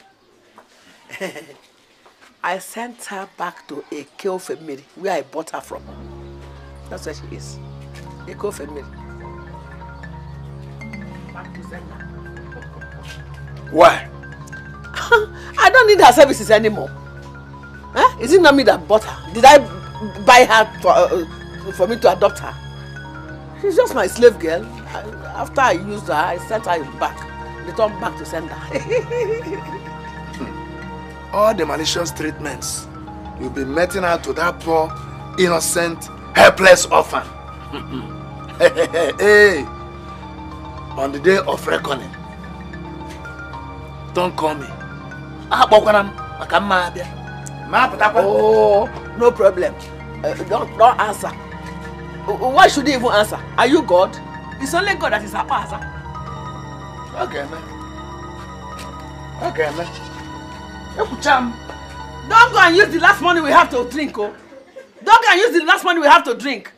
I sent her back to a Eko family where I bought her from. That's where she is. Eko family. Back to Zenda. Why? I don't need her services anymore. Huh? Is it not me that bought her? Did I buy her for me to adopt her? She's just my slave girl. After I used her, I sent her back. Returned back to sender. All the malicious treatments you've been meting out to that poor, innocent, helpless orphan. Hey, on the day of reckoning, don't call me. Oh, no problem. Don't answer. Why should you even answer? Are you God? It's only God that is our answer. Okay, man. Okay, man. Don't go and use the last money we have to drink, oh. Don't go and use the last money we have to drink.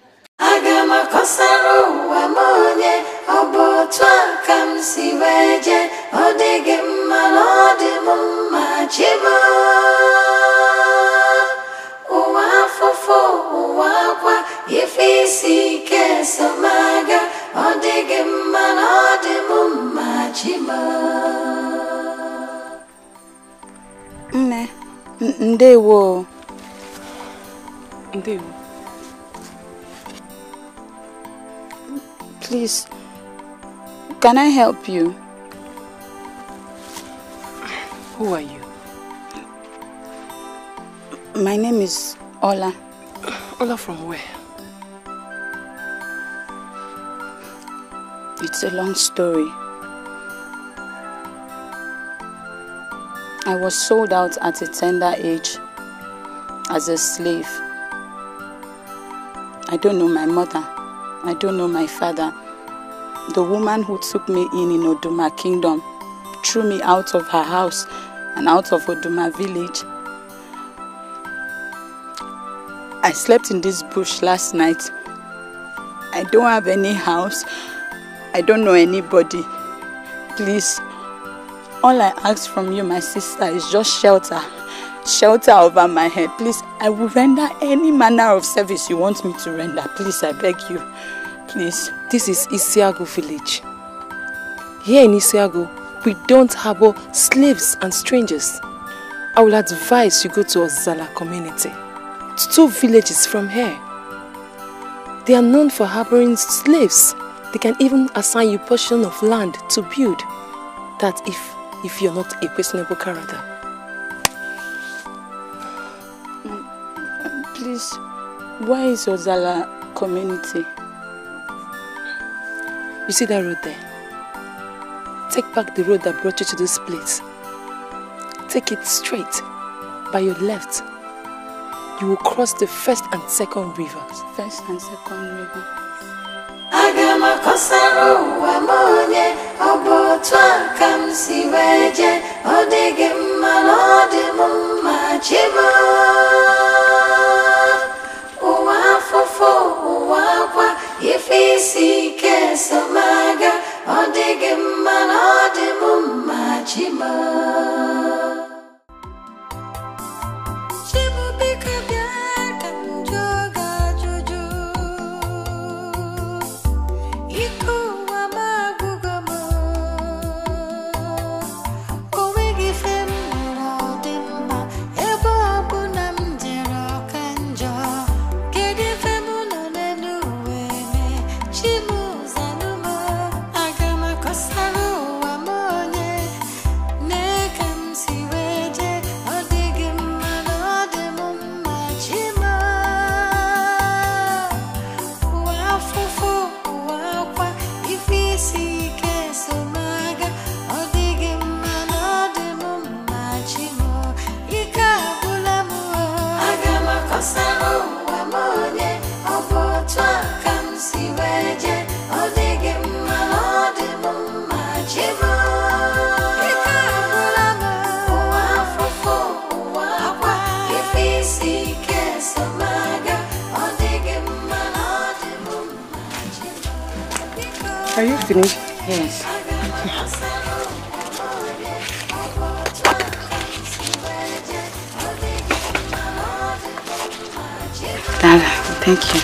Ndewo. Ndewo. Please, can I help you? Who are you? My name is Ola. Ola from where? It's a long story. I was sold out at a tender age as a slave. I don't know my mother. I don't know my father. The woman who took me in Oduma Kingdom threw me out of her house and out of Oduma village. I slept in this bush last night. I don't have any house. I don't know anybody. Please, all I ask from you, my sister, is just shelter. Shelter over my head. Please, I will render any manner of service you want me to render. Please, I beg you. Please. This is Isiago village. Here in Isiago, we don't harbor slaves and strangers. I will advise you go to Ozala community. It's 2 villages from here. They are known for harboring slaves. They can even assign you a portion of land to build. That if you're not a questionable character. Please, where is Ozala community? You see that road there? Take back the road that brought you to this place. Take it straight, by your left. You will cross the first and second rivers. First and second river. Agama kosaro wa monye obotwa kamsi weje odege malode mumma chimo uwa fofo uwa kwa ifisi kesamaga odege malode mumma chimo. Are you finished? Yes. Dada, thank you.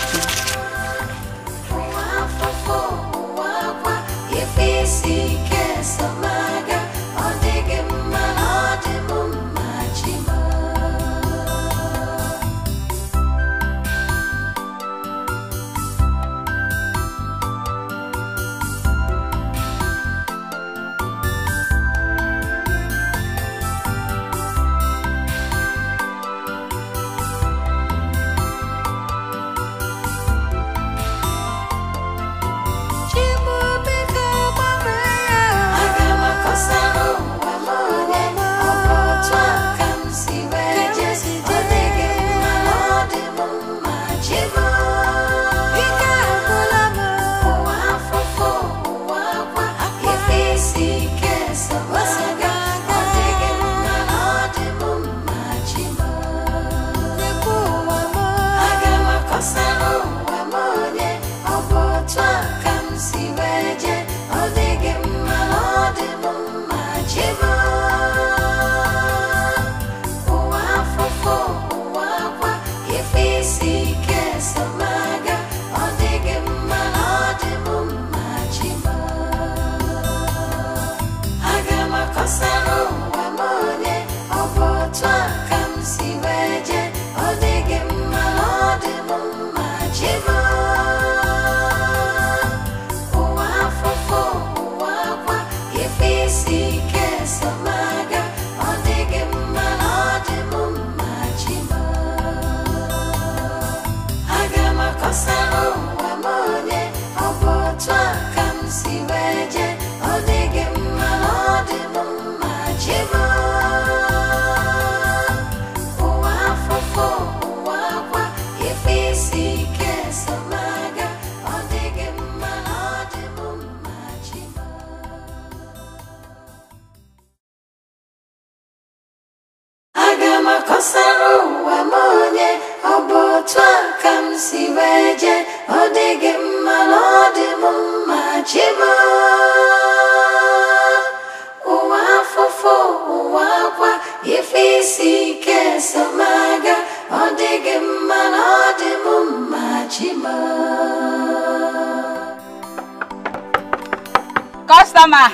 Customer!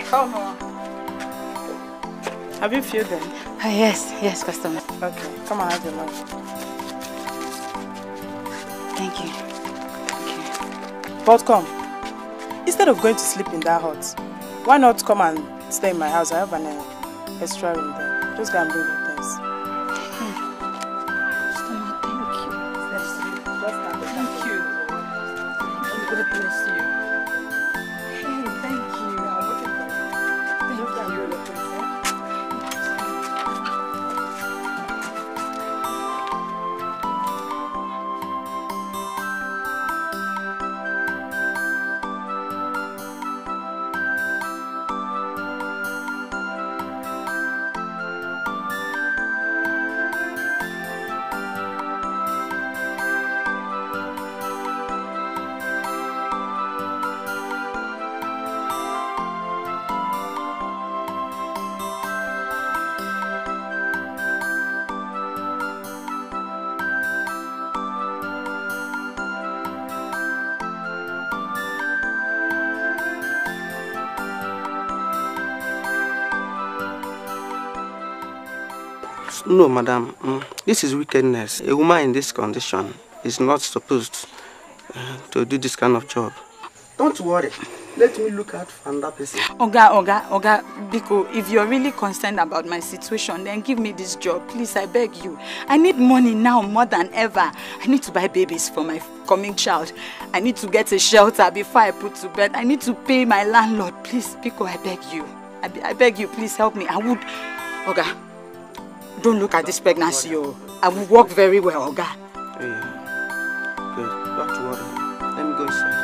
Come on. Have you filled them? Yes, customer. Okay, come on, have your lunch. Thank you. But come, instead of going to sleep in that hut, why not come and stay in my house? I have an extra room there. Just go and bring your things. No, madam. This is wickedness. A woman in this condition is not supposed to do this kind of job. Don't worry. Let me look out for another person. Oga, Biko, if you're really concerned about my situation, then give me this job. Please, I beg you. I need money now more than ever. I need to buy babies for my coming child. I need to get a shelter before I put to bed. I need to pay my landlord. Please, Biko, I beg you. I beg you, please help me. I would... Oga, don't look at this pregnancy. I will work very well, Oga. Yeah. Good. Don't worry. Let me go inside.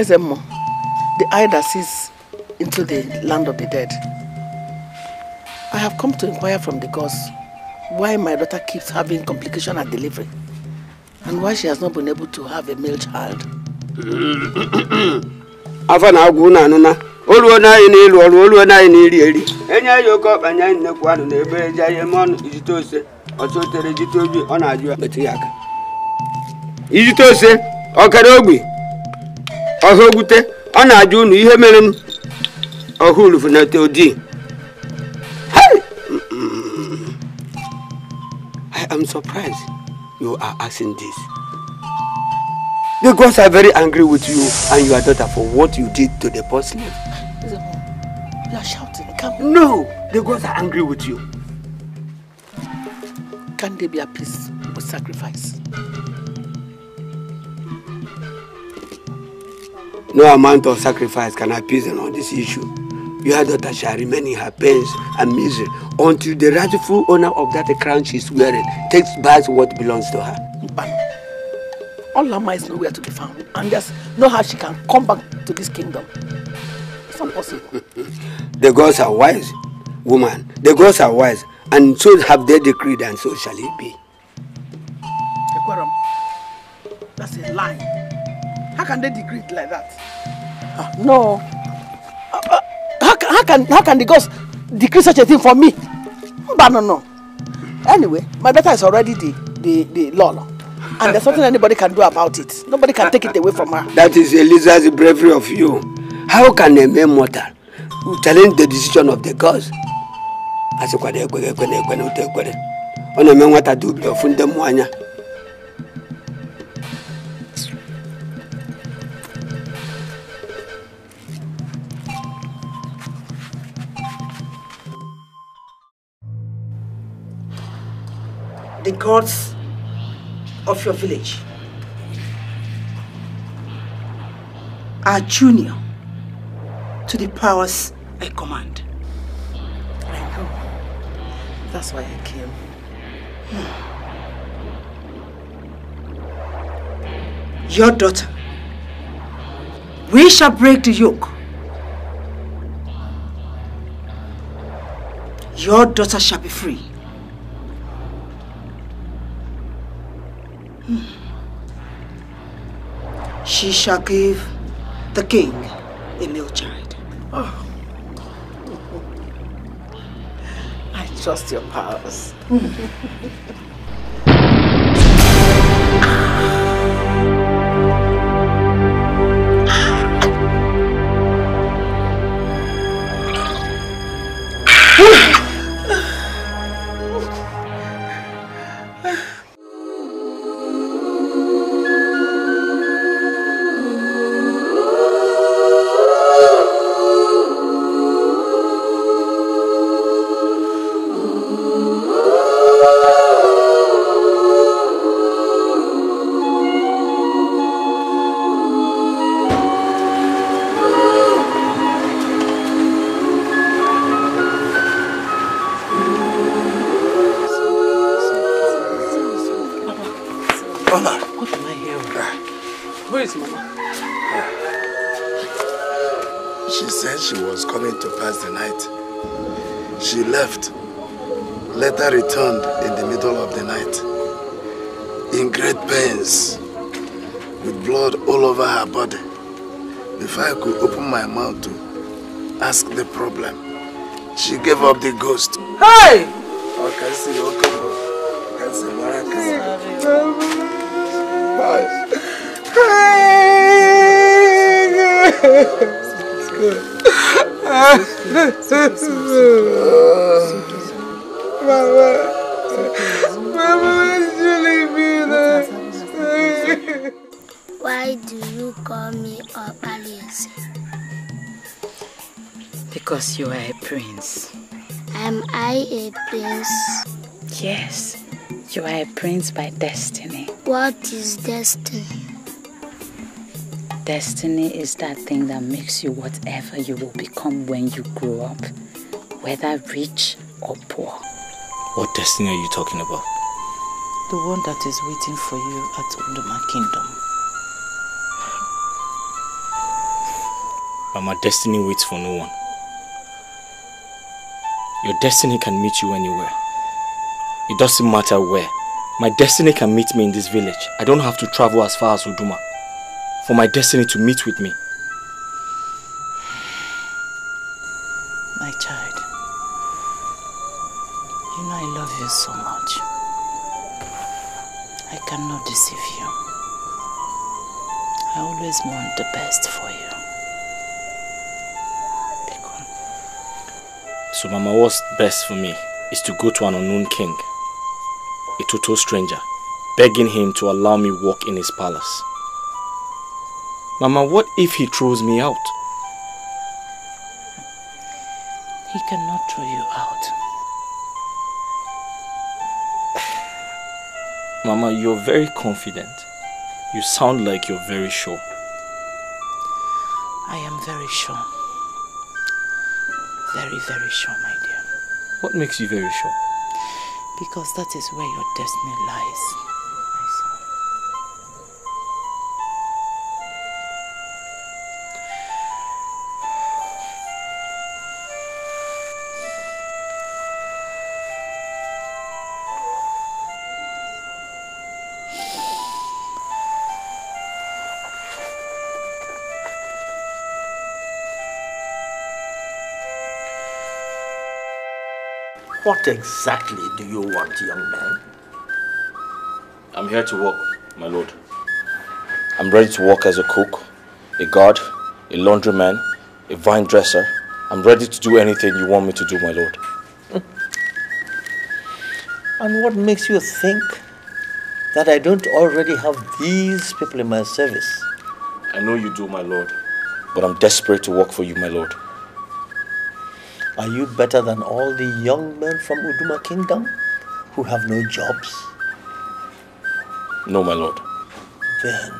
Ezemo, the eye that sees into the land of the dead. I have come to inquire from the gods why my daughter keeps having complication at delivery and why she has not been able to have a male child. Afana aguna nuna olu na ini ilu olu na ini iri eri enya yoko banya nnekwu anu na ebe eja yemon ijitose ochotere jitobi ona aju beti yaka ijitose okere ogbi ohogute ona aju nu ihe mere ohulu funate odi. I am surprised you are asking this. The gods are very angry with you and your daughter for what you did to the poor slave. You are shouting. No, the gods are angry with you. Can they be appeased with sacrifice? No amount of sacrifice can appease on this issue. Your daughter shall remain in her pains and misery until the rightful owner of that crown she is wearing takes back what belongs to her. All Lama is nowhere to be found, and there's no how she can come back to this kingdom. It's impossible. The gods are wise, woman. The gods are wise, and so have they decreed, and so shall it be. Ekweram, that's a lie. How can they decree it like that? No. How can the gods decree such a thing for me? No. Anyway, my daughter is already the law. And there's nothing anybody can do about it. Nobody can take it away from her. That is Eliza's bravery of you. How can a mere mortal challenge the decision of the gods? the gods of your village are junior to the powers I command. I know. That's why I came. Your daughter, we shall break the yoke. Your daughter shall be free. She shall give the king a male child. Oh. I trust your powers. She left, later returned in the middle of the night, in great pains, with blood all over her body. Before I could open my mouth to ask the problem, she gave up the ghost. Hey! Why do you call me Opalius? Because you are a prince. Am I a prince? Yes, you are a prince by destiny. What is destiny? Destiny is that thing that makes you whatever you will become when you grow up, whether rich or poor. What destiny are you talking about? The one that is waiting for you at Unduma Kingdom. But my destiny waits for no one. Your destiny can meet you anywhere. It doesn't matter where. My destiny can meet me in this village. I don't have to travel as far as Uduma for my destiny to meet with me. My child, you know I love you so much. I cannot deceive you. I always want the best for you. So Mama, what's best for me is to go to an unknown king, a total stranger, begging him to allow me walk in his palace. Mama, what if he throws me out? He cannot throw you out. Mama, you're very confident. You sound like you're very sure. I am very sure. Very, very sure, my dear. What makes you very sure? Because that is where your destiny lies, my son. What exactly do you want, young man? I'm here to work, my lord. I'm ready to work as a cook, a guard, a laundryman, a vine dresser. I'm ready to do anything you want me to do, my lord. And what makes you think that I don't already have these people in my service? I know you do, my lord, but I'm desperate to work for you, my lord. Are you better than all the young men from Uduma Kingdom who have no jobs? No, my lord. Then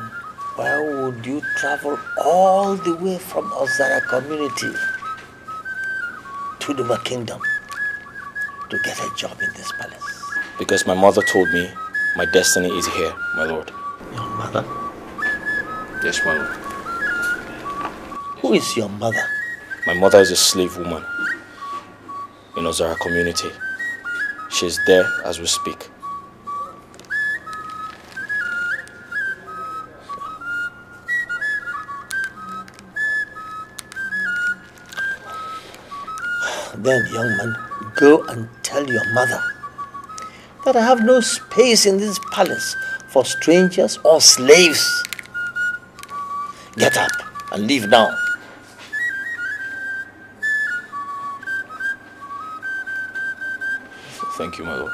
why would you travel all the way from Ozara community to the kingdom to get a job in this palace? Because my mother told me my destiny is here, my lord. Your mother? Yes, my lord. Who is your mother? My mother is a slave woman in Ozara community. She's there as we speak. Then, young man, go and tell your mother that I have no space in this palace for strangers or slaves. Get up and leave now. Thank you, my lord.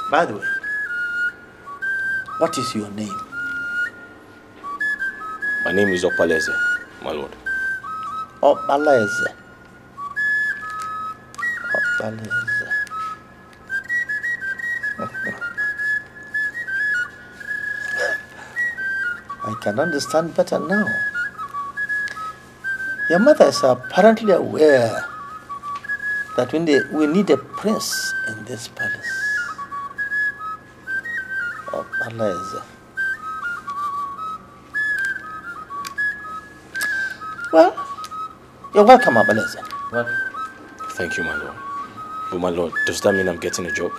By the way, what is your name? My name is Opaleze, my lord. Opaleze. Opaleze. I can understand better now. Your mother is apparently aware that we need a prince in this palace. Opaleze. Well, you're welcome, Opaleze. Welcome. Thank you, my lord. But my lord, does that mean I'm getting a job?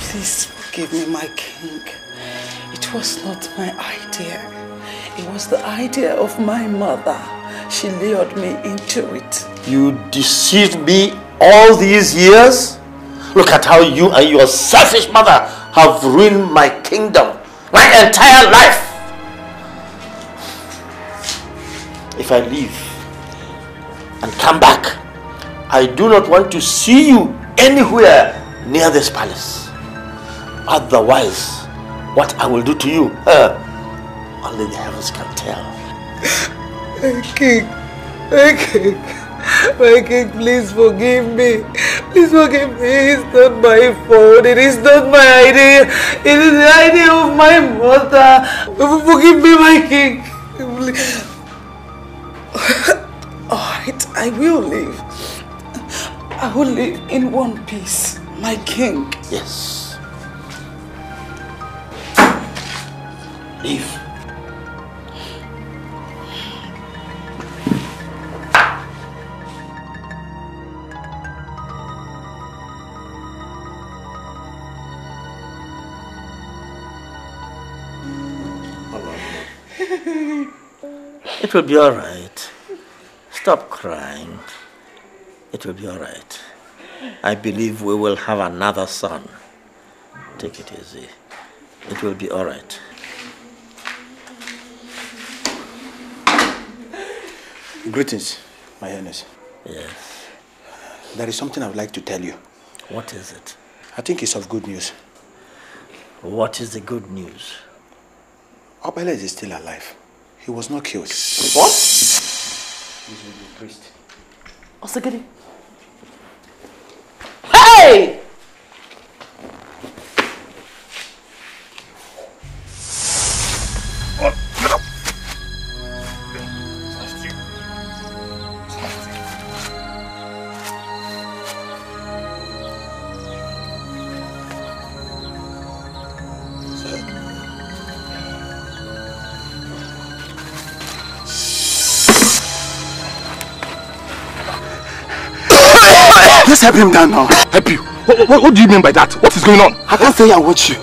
Please forgive me, my king. It was not my idea. It was the idea of my mother. She lured me into it. You deceived me all these years? Look at how you and your selfish mother have ruined my kingdom, my entire life. If I leave and come back, I do not want to see you anywhere near this palace. Otherwise, what I will do to you, only the heavens can tell. My king, please forgive me. Please forgive me. It's not my fault. It is not my idea. It is the idea of my mother. Forgive me, my king. Alright, I will leave. I will live in one piece, my king. Yes. Leave. It will be all right. Stop crying. It will be all right. I believe we will have another son. Take it easy. It will be all right. Greetings, my highness. Yes. There is something I would like to tell you. What is it? I think it's of good news. What is the good news? Opaleze is still alive. He was not killed. What? He's with the priest. Osagiri. Hey! Let's help him down now. Help you? What do you mean by that? What is going on? I can't say I want you.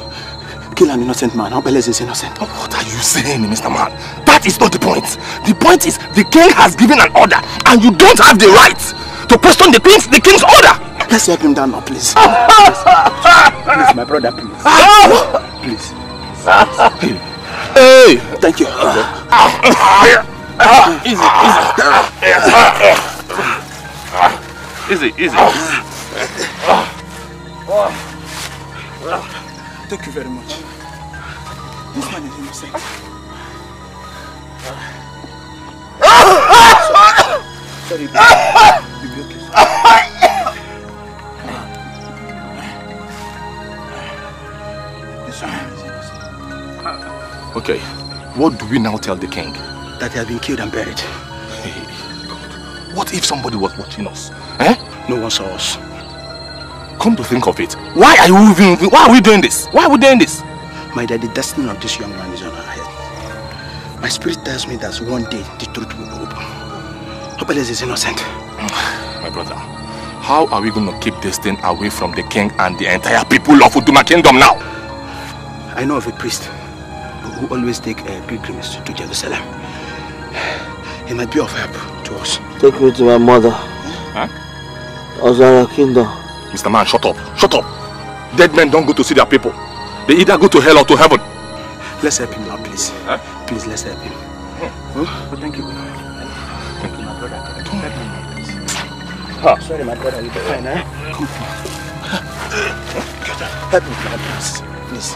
Kill an innocent man. Opaleze is innocent. What are you saying, Mr. Man? That is not the point. The point is the king has given an order and you don't have the right to question the king's order. Let's help him down now, please. Please, my brother, please. Please. Hey! Thank you. Easy, easy. Thank you very much. This man is innocent. Sorry, baby. This man is innocent. Okay, what do we now tell the king? That he has been killed and buried. Hey, God. What if somebody was watching us? Eh? No one saw us. Come to think of it, why are we doing this? Why are we doing this? My dad, the destiny of this young man is on our head. My spirit tells me that one day the truth will be open. Obeleze is innocent. My brother, how are we going to keep this thing away from the king and the entire people of Uduma Kingdom now? I know of a priest who always take a pilgrimage to Jerusalem. He might be of help to us. Take me to my mother. Huh? Ozara Kingdom. Mr. Man, shut up. Shut up. Dead men don't go to see their people. They either go to hell or to heaven. Let's help him now, please. Huh? Please, let's help him. Huh? Oh, thank you. Thank you, my brother. Help me now, please. Huh? Sorry, my brother. You'll be fine, eh? Come on. Help me now, please. Please.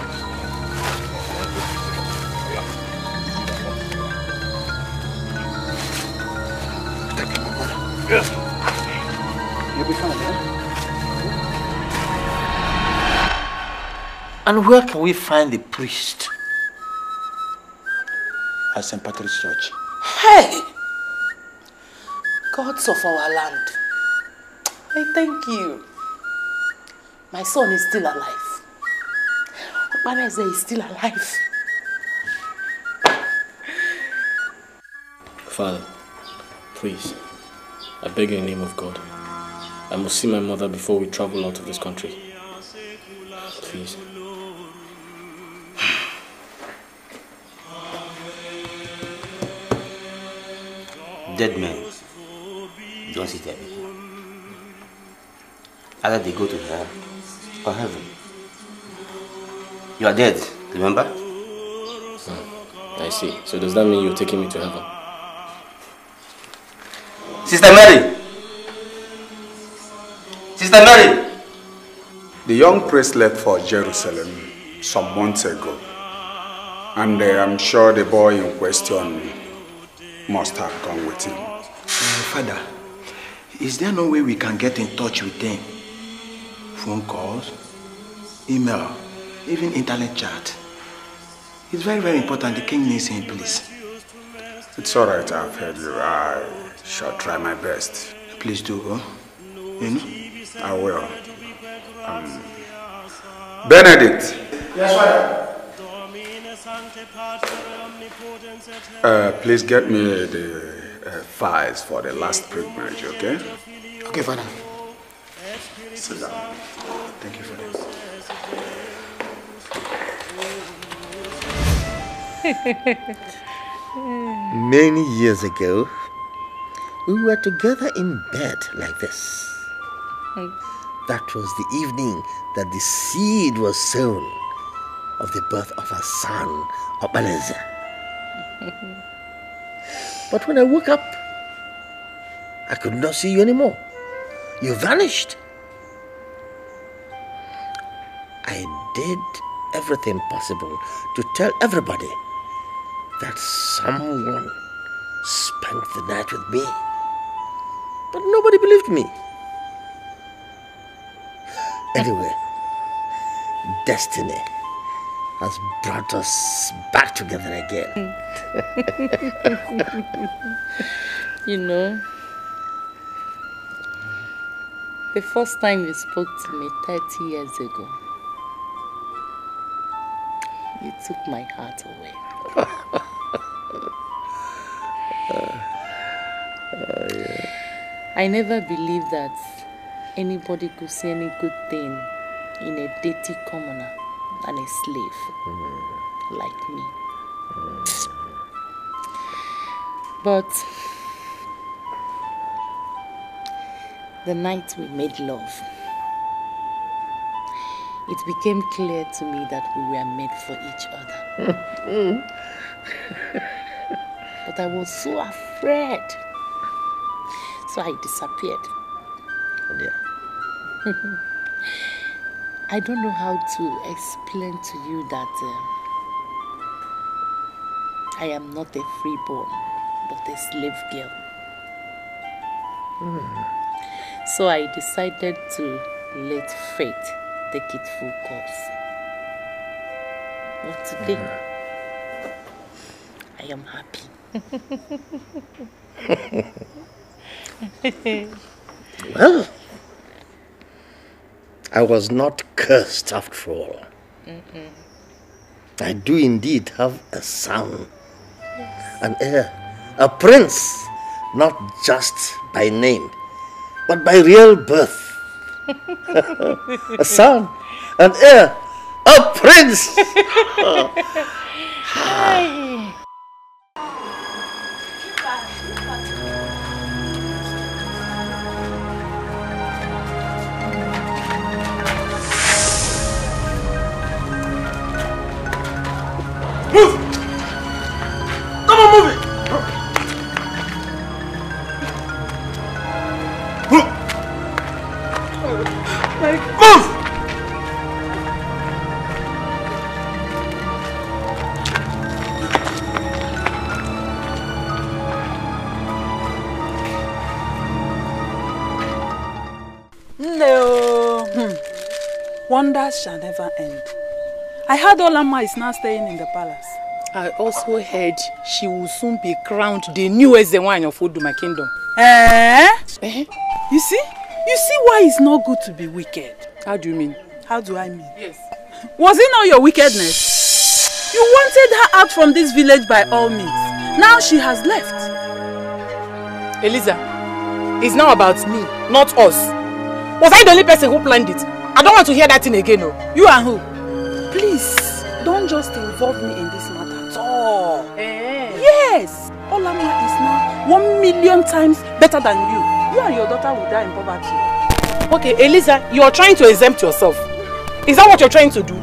Yes. You'll be fine, eh? And where can we find the priest? At St. Patrick's Church. Hey! Gods of our land, I thank you. My son is still alive. Obeleze is still alive. Father, please, I beg you in the name of God, I must see my mother before we travel out of this country. Please. Dead men don't see their people. Either they go to hell or heaven. You are dead, remember? I see. So does that mean you're taking me to heaven? Sister Mary! Sister Mary! The young priest left for Jerusalem some months ago. And I'm sure the boy in question must have gone with him. Father, is there no way we can get in touch with them? Phone calls, email, even internet chat. It's very, very important. The king needs him, please. It's all right, I've heard you. I shall try my best. Please do, huh? You know? I will. Benedict. Yes, Father. Please get me the files for the last pilgrimage, okay? Okay, Father. Sit down. Thank you for this. Many years ago, we were together in bed like this. That was the evening that the seed was sown of the birth of our son, Obeleze. But when I woke up, I could not see you anymore. You vanished. I did everything possible to tell everybody that someone spent the night with me. But nobody believed me. Anyway, destiny has brought us back together again. You know, the first time you spoke to me 30 years ago, you took my heart away. Yeah. I never believed that anybody could see any good thing in a dirty commoner and a slave like me. But the night we made love, it became clear to me that we were made for each other. But I was so afraid. So I disappeared. Oh dear. I don't know how to explain to you that I am not a freeborn, but a slave girl. So I decided to let fate take its full course. But today, I am happy. Well, I was not cursed after all. I do indeed have a son, an heir, a prince, not just by name, but by real birth. A son, an heir, a prince! Move! Come on, move it! Move! No. Wonders shall never end. I heard Olama is now staying in the palace. I also heard she will soon be crowned the newest wine of Uduma Kingdom. You see? You see why it's not good to be wicked. How do you mean? How do I mean? Yes. Was it not your wickedness? You wanted her out from this village by all means. Now she has left. Eliza, it's now about me, not us. Was I the only person who planned it? I don't want to hear that thing again, no. You and who? Please, don't just involve me in this matter at all. Yes, Olama is now 1,000,000 times better than you. You and your daughter will die in poverty. Okay, Eliza, you're trying to exempt yourself. Is that what you're trying to do?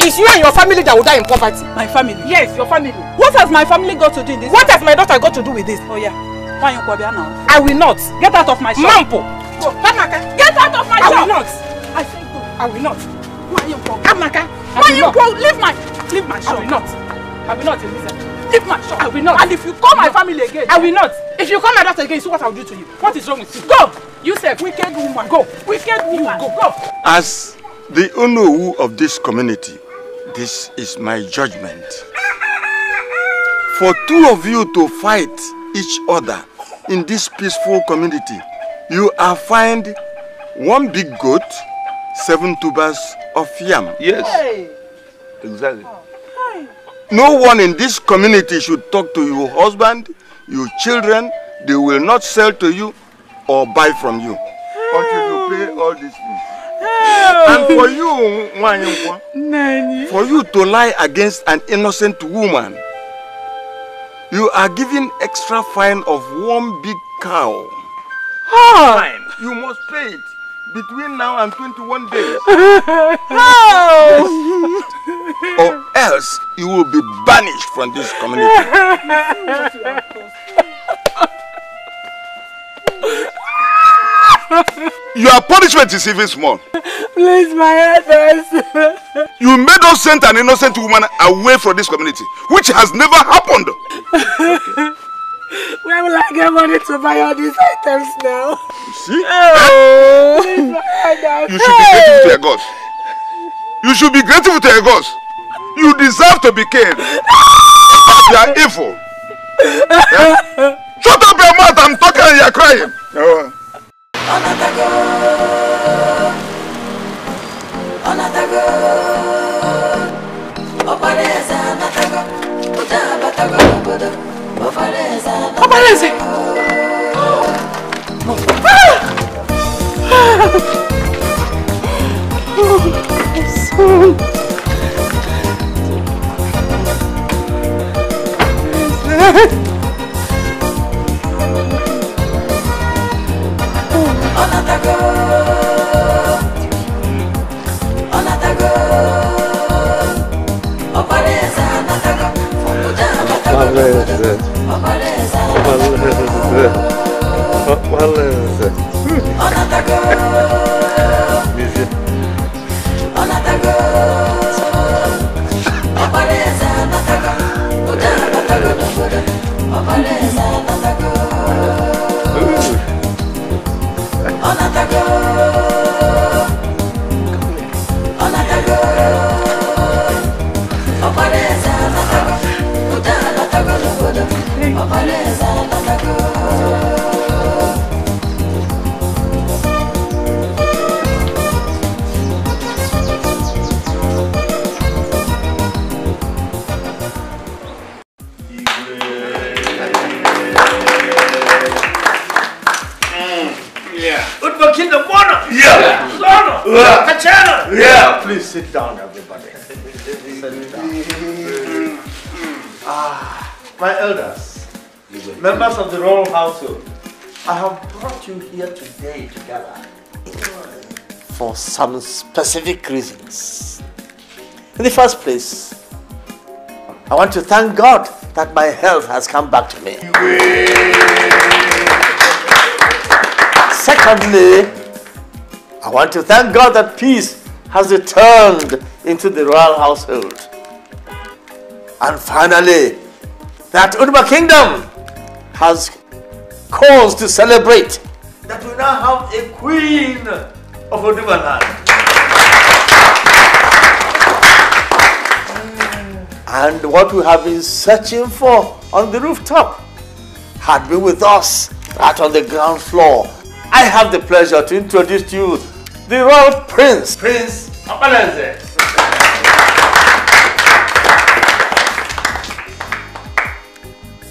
It's you and your family that will die in poverty. My family? Yes, your family. What has my family got to do in this? What has my daughter got to do with this? Oh yeah. Why you come here now? I will not. Get out of my shop. Mampo. Go. Get out of my shop. I will not. I say go. I will not. Why you come? Amaka. Why you go? Leave my shop. I will not. I will not, Eliza. Leave my shop. I will not. And if you call my family again, I will not. If you call my daughter again, see what I will do to you. What is wrong with you? Go. You said Wicked woman. Go. Wicked woman. Go. As the Onowu of this community, this is my judgment. For two of you to fight each other in this peaceful community, you are fined 1 big goat, 7 tubers of yam. Yes. Exactly. No one in this community should talk to your husband, your children. They will not sell to you or buy from you until you pay all these things. And for you, for you to lie against an innocent woman, you are given extra fine of 1 big cow. Fine. You must pay it between now and 21 days. Or else you will be banished from this community. Your punishment is even small. Please, my head. You made us send an innocent woman away from this community, which has never happened. Where will I get money to buy all these items now? See? Please, my head. You should be grateful to your gods. You should be grateful to your gods. You deserve to be killed. You are evil. Yeah? Shut up your mouth, I'm talking and you are crying. Yeah, please sit down, everybody. Sit down. My elders, members of the royal household, I have brought you here today together for some specific reasons. In the first place, I want to thank God that my health has come back to me. Secondly, I want to thank God that peace has returned into the royal household. And finally, that Uduma Kingdom has cause to celebrate that we now have a queen of Uduma land. And what we have been searching for on the rooftop had been with us right on the ground floor. I have the pleasure to introduce to you the Royal Prince, Prince Abalenze.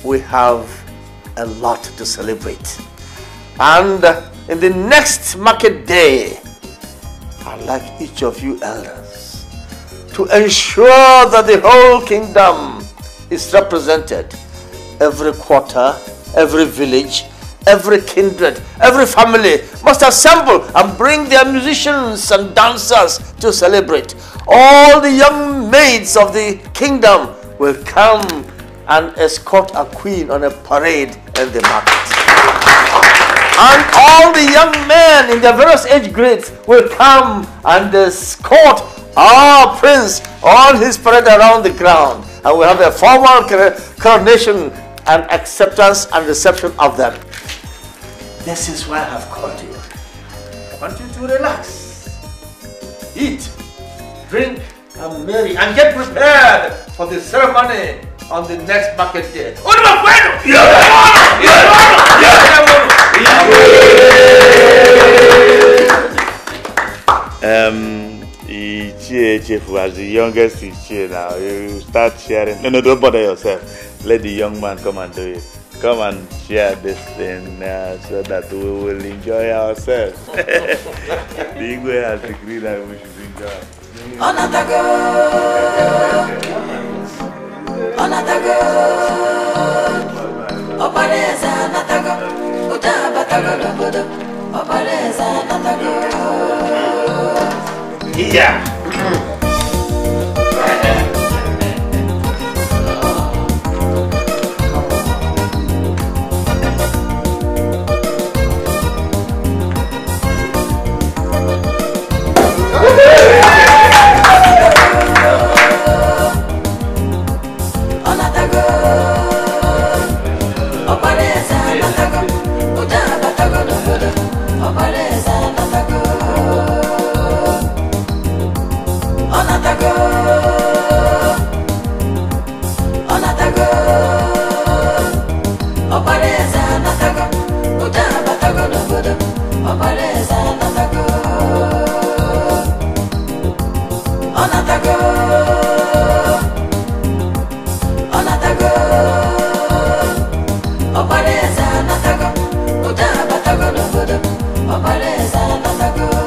We have a lot to celebrate. And in the next market day, I'd like each of you elders to ensure that the whole kingdom is represented. Every quarter, every village, every kindred, every family must assemble and bring their musicians and dancers to celebrate. All the young maids of the kingdom will come and escort a queen on a parade in the market. And all the young men in their various age grades will come and escort our prince on his parade around the ground. And we'll have a formal coronation and acceptance and reception of them. This is why I have called you. I want you to relax, eat, drink, and marry, and get prepared for the ceremony on the next market day. Chief, as the youngest Ichie now, you start sharing. No, don't bother yourself. Let the young man come and do it. Come and share this thing so that we will enjoy ourselves. The Igwe has agreed that we should enjoy. Yeah. Opareza natago